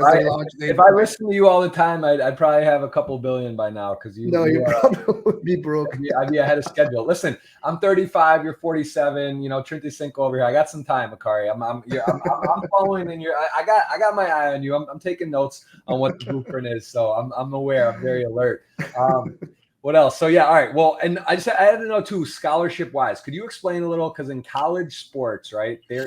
if I listen to you all the time, I'd probably have a couple billion by now, because you probably would be broke. I'd be ahead of schedule. Listen, I'm 35, you're 47. 35 over here. I got some time, Akkari. I'm following in your. I got my eye on you. I'm taking notes on what the blueprint is, so I'm aware. I'm very alert. What else? So yeah, all right. Well, and I had to know too, scholarship wise, could you explain a little? Because in college sports, right, there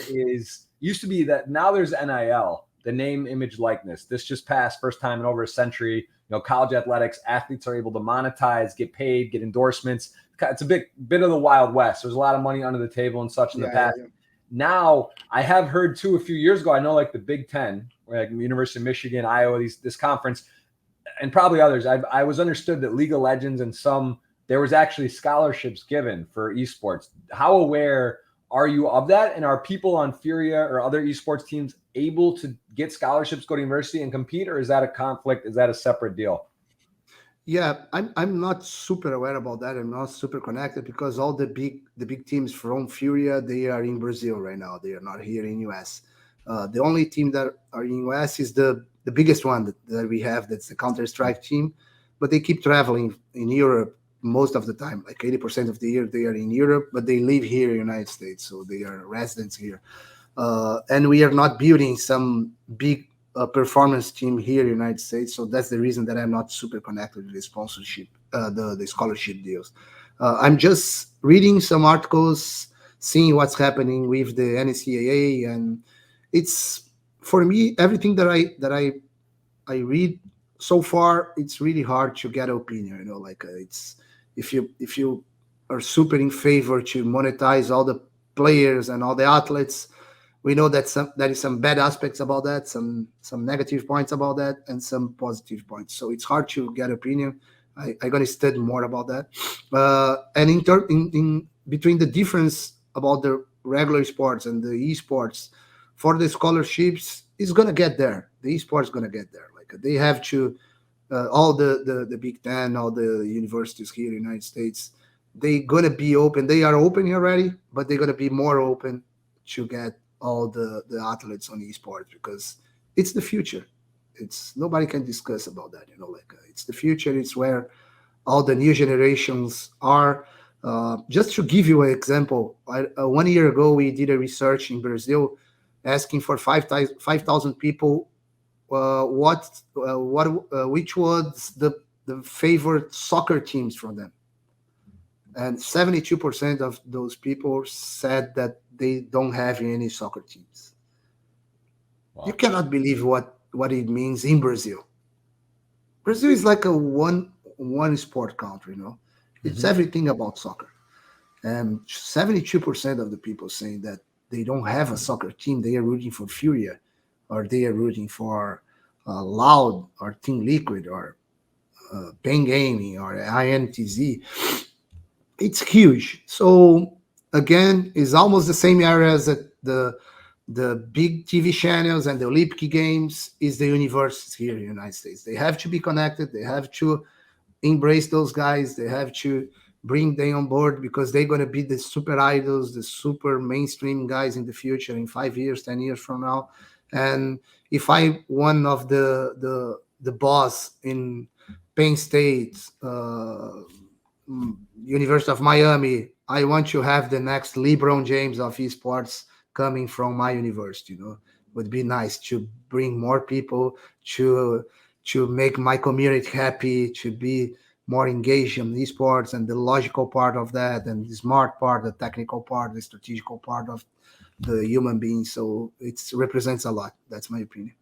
used to be that, now there's NIL, the name, image, likeness. This just passed, first time in over a century. College athletics, athletes are able to monetize, get paid, get endorsements. It's a bit of the Wild West. There's a lot of money under the table and such in the past. Yeah. Now, I have heard too, a few years ago, I know like the Big Ten, like University of Michigan, Iowa, this conference, and probably others, I was understood that League of Legends and there was actually scholarships given for esports. How aware are you of that? And are people on Furia or other esports teams able to get scholarships, go to university and compete, or is that a conflict? Is that a separate deal? Yeah, I'm not super aware about that. I'm not super connected because all the big teams from Furia, they are in Brazil right now. They are not here in US. The only team that are in US is the biggest one that we have. That's the Counterstrike team, but they keep traveling in Europe most of the time. Like 80% of the year they are in Europe, but they live here in the United States, so they are residents here. And we are not building some big performance team here in the United States, so that's the reason that I'm not super connected with the sponsorship, the scholarship deals. I'm just reading some articles, seeing what's happening with the NCAA, and it's, for me, everything that I read so far, it's really hard to get an opinion. It's if you are super in favor to monetize all the players and all the athletes, we know that there is some bad aspects about that, some negative points about that, and some positive points. So it's hard to get opinion. I'm gonna study more about that. And in between the difference about the regular sports and the esports, for the scholarships, it's gonna get there. The esports is gonna get there. Like they have to, all the Big Ten, all the universities here in the United States, they're gonna be open. They are open already, but they're gonna be more open to get all the athletes on esports, because it's the future. It's nobody can discuss about that. It's the future. It's where all the new generations are. Just to give you an example, 1 year ago we did a research in Brazil, asking for 5,000 people which was the favorite soccer teams from them, and 72% of those people said that they don't have any soccer teams. Wow. You cannot believe what it means in Brazil. Brazil is like a one sport country, It's everything about soccer. And 72% of the people saying that they don't have a soccer team, they are rooting for Furia, or they are rooting for Loud, or Team Liquid, or Pain Gaming, or INTZ. It's huge. So again, it's almost the same area as the big TV channels and the Olympic Games is the universities here in the United States. They have to be connected. They have to embrace those guys. They have to bring them on board, because they're going to be the super idols, the super mainstream guys in the future, in 5 years, 10 years from now. And if I one of the boss in Penn State, University of Miami, I want to have the next LeBron James of esports coming from my university. Would be nice to bring more people to make my community happy, to be more engaged in esports, and the logical part of that, and the smart part, the technical part, the strategical part of the human being. So it represents a lot. That's my opinion.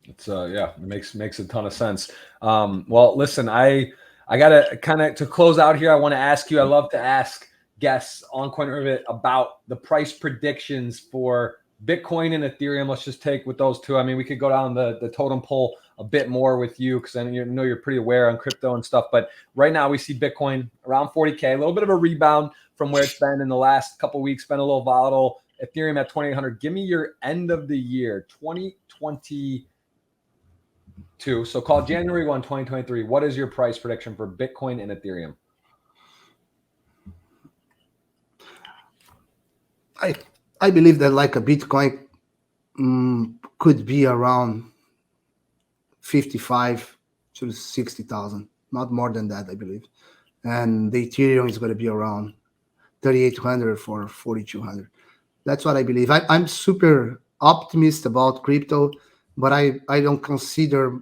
It's it makes a ton of sense. Well, listen, I gotta kind of, to close out here, I want to ask you, I love to ask guests on Coin Rivet about the price predictions for Bitcoin and Ethereum. Let's just take with those two. I mean, we could go down the totem pole a bit more with you, because I know you're pretty aware on crypto and stuff. But right now we see Bitcoin around 40K, a little bit of a rebound from where it's been in the last couple of weeks, been a little volatile. Ethereum at 2,800. Give me your end of the year, 2022. So call January 1, 2023. What is your price prediction for Bitcoin and Ethereum? I believe that like a Bitcoin could be around 55 to 60,000, not more than that, I believe. And the Ethereum is going to be around 3,800 for 4,200. That's what I believe. I'm super optimistic about crypto, but I don't consider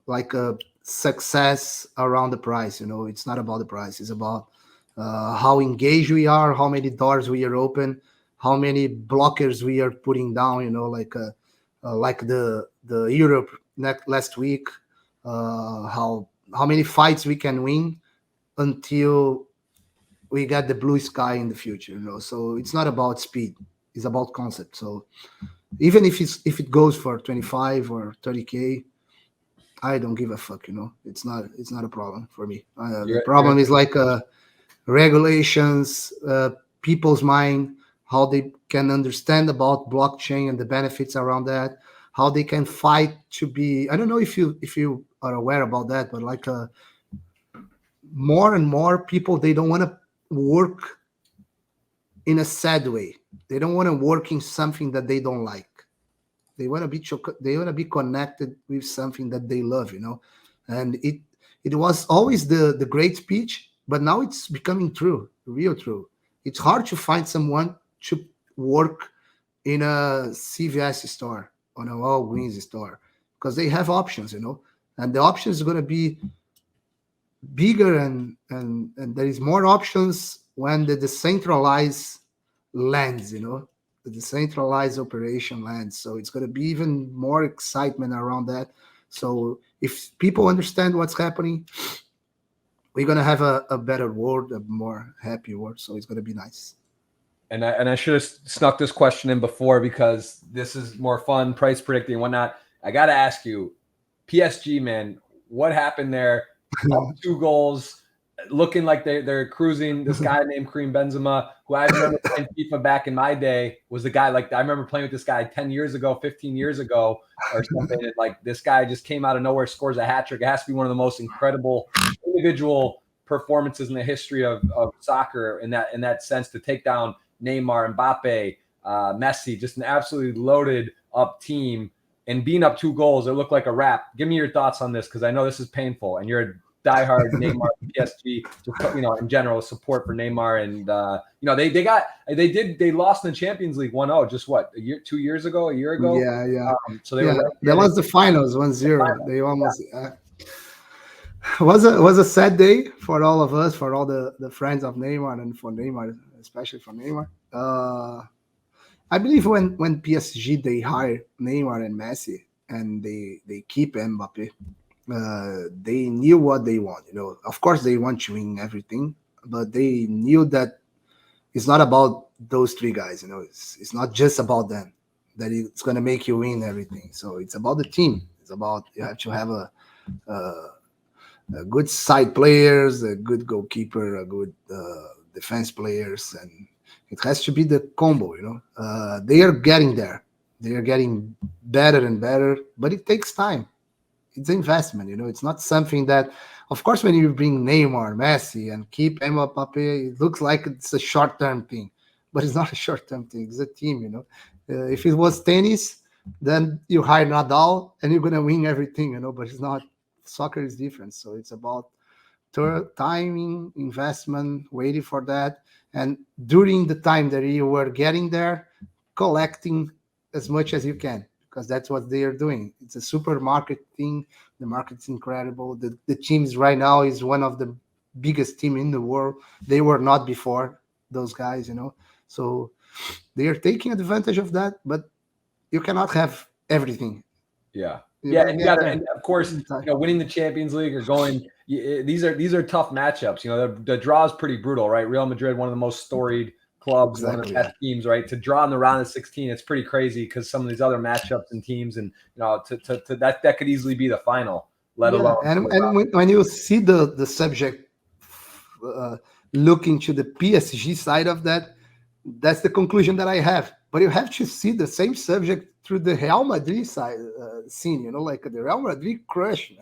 like a success around the price. It's not about the price. It's about how engaged we are, how many doors we are open, how many blockers we are putting down. Like the Europe last week, how many fights we can win until we get the blue sky in the future. So it's not about speed; it's about concept. So even if it goes for 25 or 30K, I don't give a fuck. It's not a problem for me. The problem is like regulations, people's mind, how they can understand about blockchain and the benefits around that, how they can fight to be. I don't know if you are aware about that, but like more and more people, they don't want to work in a sad way. They don't want to work in something that they don't like. They want to be connected with something that they love, And it was always the great speech, but now it's becoming real true. It's hard to find someone to work in a CVS store, on a Walgreens store, because they have options, and the options are going to be bigger, and there is more options when the decentralized lands, the decentralized operation lands. So it's going to be even more excitement around that. So if people understand what's happening, we're going to have a better world, a more happy world. So it's going to be nice. And I should have snuck this question in before, because this is more fun, price predicting and whatnot. I got to ask you, PSG, man, what happened there? 2 goals, looking like they're cruising. This guy named Karim Benzema, who I remember playing FIFA back in my day, was the guy. Like, I remember playing with this guy 10 years ago, 15 years ago or something. And like, this guy just came out of nowhere, scores a hat trick. It has to be one of the most incredible individual performances in the history of soccer in that sense, to take down Neymar, Mbappe, Messi, just an absolutely loaded up team. And being up 2 goals, it looked like a wrap. Give me your thoughts on this, because I know this is painful, and you're a diehard Neymar PSG, just, in general, support for Neymar. And they lost in the Champions League 1-0 just what, a year 2 years ago, a year ago. Yeah. So they were they lost the finals 1-0. They almost was a sad day for all of us, for all the friends of Neymar, and for Neymar, especially for Neymar. I believe when PSG they hire Neymar and Messi, and they keep Mbappe, they knew what they want. Of course they want to win everything, but they knew that it's not about those 3 guys. It's not just about them that it's going to make you win everything. So it's about the team. It's about, you have to have a good side players, a good goalkeeper, a good defense players, and it has to be the combo. They are getting there. They are getting better and better, but it takes time. It's an investment. It's not something that, of course, when you bring Neymar, Messi, and keep Mbappe, it looks like it's a short-term thing, but it's not a short-term thing. It's a team. If it was tennis, then you hire Nadal and you're gonna win everything. But it's not. Soccer is different, so it's about timing, investment, waiting for that, and during the time that you were getting there, collecting as much as you can, because that's what they are doing. It's a supermarket thing. The market's incredible. The teams right now is one of the biggest team in the world. They were not before, those guys, so they are taking advantage of that, but you cannot have everything. And of course, winning the Champions League or going, these are tough matchups. The draw is pretty brutal, right? Real Madrid, one of the most storied clubs, one of the best teams, right? To draw in the round of 16, it's pretty crazy, because some of these other matchups and teams, and that could easily be the final, let alone. And when you see the subject looking to the PSG side of that, that's the conclusion that I have. But you have to see the same subject through the Real Madrid side scene. Like the Real Madrid crush.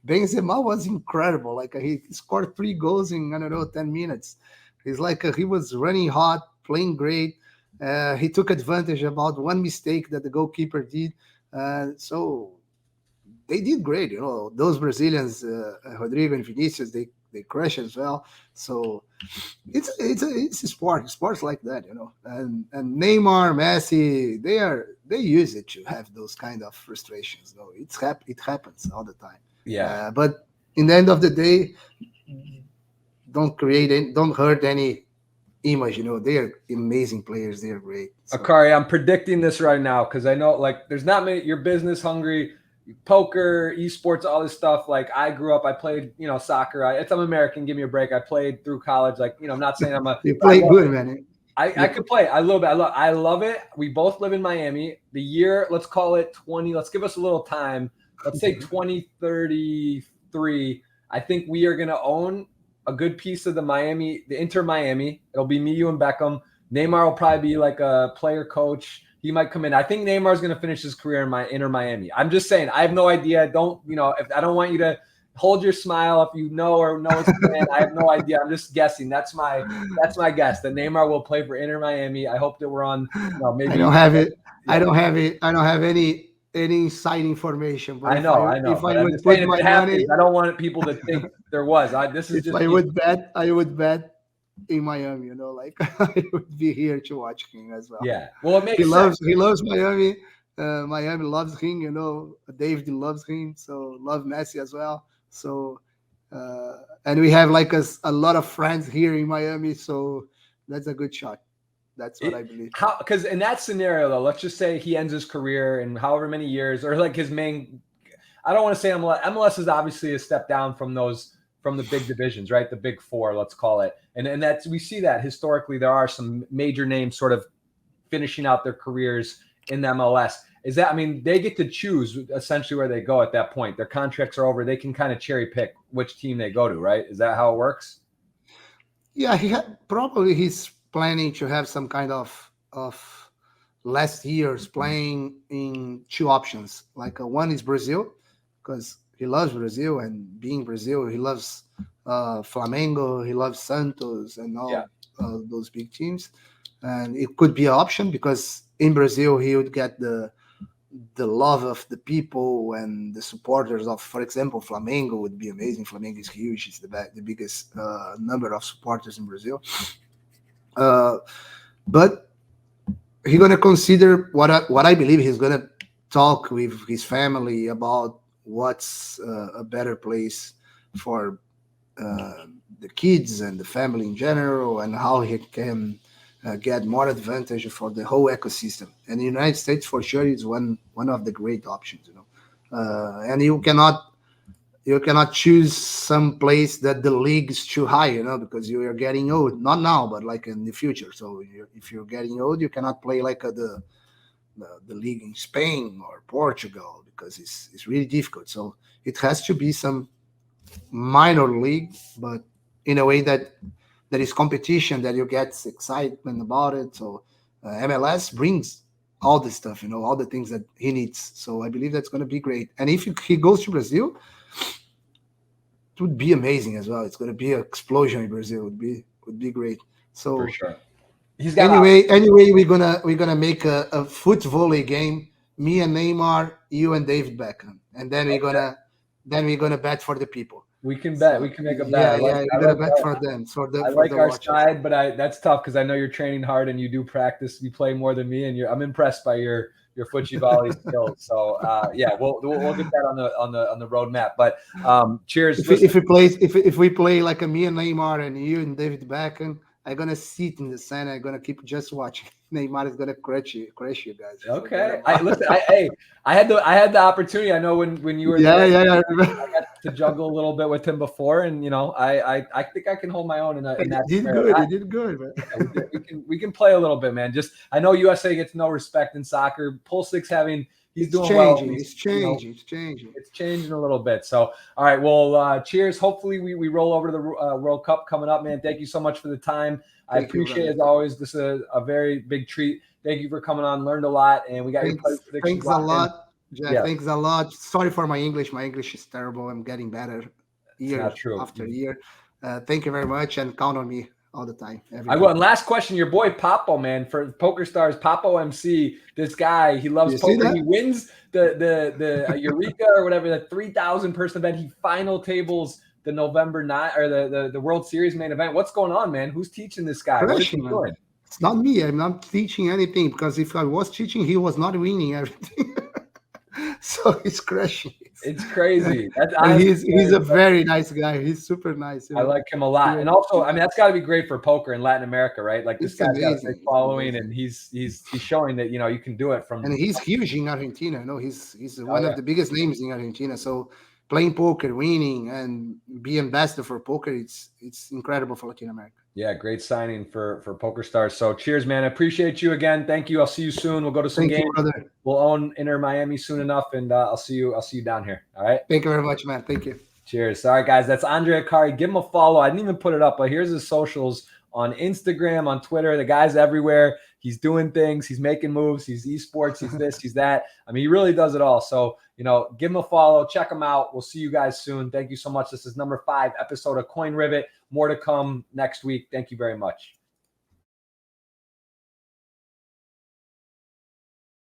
Benzema was incredible. Like he scored 3 goals in 10 minutes. He's like he was running hot, playing great. He took advantage about one mistake that the goalkeeper did. So they did great. Those Brazilians, Rodrigo and Vinicius, they crush as well. So it's a sport. Sports like that, And Neymar, Messi, they use it to have those kind of frustrations. It happens all the time. Yeah. But in the end of the day, don't hurt any image. They are amazing players. They are great. So. Akkari, I'm predicting this right now, because I know there's not many. You're business hungry. Poker, esports, all this stuff. Like I grew up, I played, soccer. I'm American. Give me a break. I played through college. I'm not saying I'm a. You play good, man. I could play. I love it. I love it. We both live in Miami. The year, let's call it 20. Let's give us a little time. Let's say 2033. I think we are going to own a good piece of the Inter Miami. It'll be me, you, and Beckham. Neymar will probably be like a player coach. He might come in. I think Neymar is going to finish his career in Inter Miami. I'm just saying. I have no idea. If I don't want you to hold your smile if you know it's planned. I have no idea. I'm just guessing. That's my guess. That Neymar will play for Inter Miami. I hope that we're on. Maybe I don't have it. Yeah. I don't have any inside information. But I know. If I would put my money, I don't want people to think there was. I would bet in Miami, I would be here to watch him as well. Yeah, well, it makes sense. He loves Miami. Miami loves him. David loves him, so love Messi as well. So, and we have a lot of friends here in Miami, so that's a good shot. That's what I believe. Because in that scenario, though, let's just say he ends his career in however many years, or his main. I don't want to say MLS. MLS is obviously a step down from the big divisions, right? The big 4, let's call it. And that's, we see that historically there are some major names sort of finishing out their careers in the MLS. Is that, they get to choose essentially where they go at that point. Their contracts are over. They can kind of cherry pick which team they go to, right? Is that how it works? Yeah, he's planning to have some kind of last years playing in 2 options. One is Brazil, because he loves Brazil, and being Brazil, he loves Flamengo, he loves Santos, and all those big teams. and it could be an option because in Brazil he would get the love of the people and the supporters of, for example, Flamengo would be amazing. Flamengo is huge; it's the biggest number of supporters in Brazil. But he's gonna consider what I believe he's gonna talk with his family about what's a better place for the kids and the family in general, and how he can get more advantage for the whole ecosystem. And the United States, for sure, is one of the great options. And you cannot choose some place that the league is too high, because you are getting old. Not now, but like in the future. So if you're getting old, you cannot play like the league in Spain or Portugal because it's really difficult. So it has to be some minor league, but in a way that there is competition, that you get excitement about it. So MLS brings all this stuff, all the things that he needs. So I believe that's going to be great. And if he goes to Brazil, it would be amazing as well. It's going to be an explosion in Brazil. Would be great. So for sure. Anyway, we're gonna make a foot volley game. Me and Neymar, you and David Beckham, and then we're gonna bet for the people. We can bet. We can make a bet. We're gonna bet for them. I like our side, but that's tough because I know you're training hard and you do practice. You play more than me, and I'm impressed by your footsie volley skills. So we'll get that on the roadmap. But cheers. If we play like me and Neymar and you and David Beckham, I'm gonna sit in the center. I'm gonna keep just watching. Neymar is gonna crush you guys. Okay. I had the opportunity. I know when you were I got to juggle a little bit with him before, and I think I can hold my own in that. You did good, man. We can play a little bit, man. Just I know USA gets no respect in soccer. Pulsic's he's doing well. It's changing. It's changing a little bit. So, all right. Well, cheers. Hopefully we roll over to the World Cup coming up, man. Thank you so much for the time. I appreciate it as always. This is a very big treat. Thank you for coming on. Learned a lot, and we got your predictions. Thanks a lot, Jack. Yeah. Thanks a lot. Sorry for my English. My English is terrible. I'm getting better year after year. Thank you very much, and count on me all the time. I will. And last question, your boy Papo, man, for Poker Stars, Papo MC. This guy, he loves poker. He wins the Eureka or whatever, the 3,000 person event. He final tables the November 9 or the World Series main event. What's going on, man? Who's teaching this guy? What is he doing? It's not me. I'm not teaching anything, because if I was teaching, he was not winning everything. So he's crashing. It's crazy. He's a very nice guy. He's super nice. I like him a lot. And also, I mean, that's got to be great for poker in Latin America, right? Like this guy's got a big following, and he's showing that you can do it from. And he's huge in Argentina. He's one of the biggest names in Argentina. So playing poker, winning, and be ambassador for poker, it's incredible for Latin America. Yeah, great signing for Poker Stars. So cheers, man. I appreciate you again. Thank you. I'll see you soon. We'll go to some games. We'll own Inter Miami soon enough, and I'll see you down here. All right. Thank you very much, man. Thank you. Cheers. All right, guys. That's Andre Akkari. Give him a follow. I didn't even put it up, but here's his socials on Instagram, on Twitter. The guy's everywhere. He's doing things. He's making moves. He's esports. He's this. He's that. I mean, he really does it all. So, give him a follow. Check him out. We'll see you guys soon. Thank you so much. This is number 5 episode of Coin Rivet. More to come next week. Thank you very much.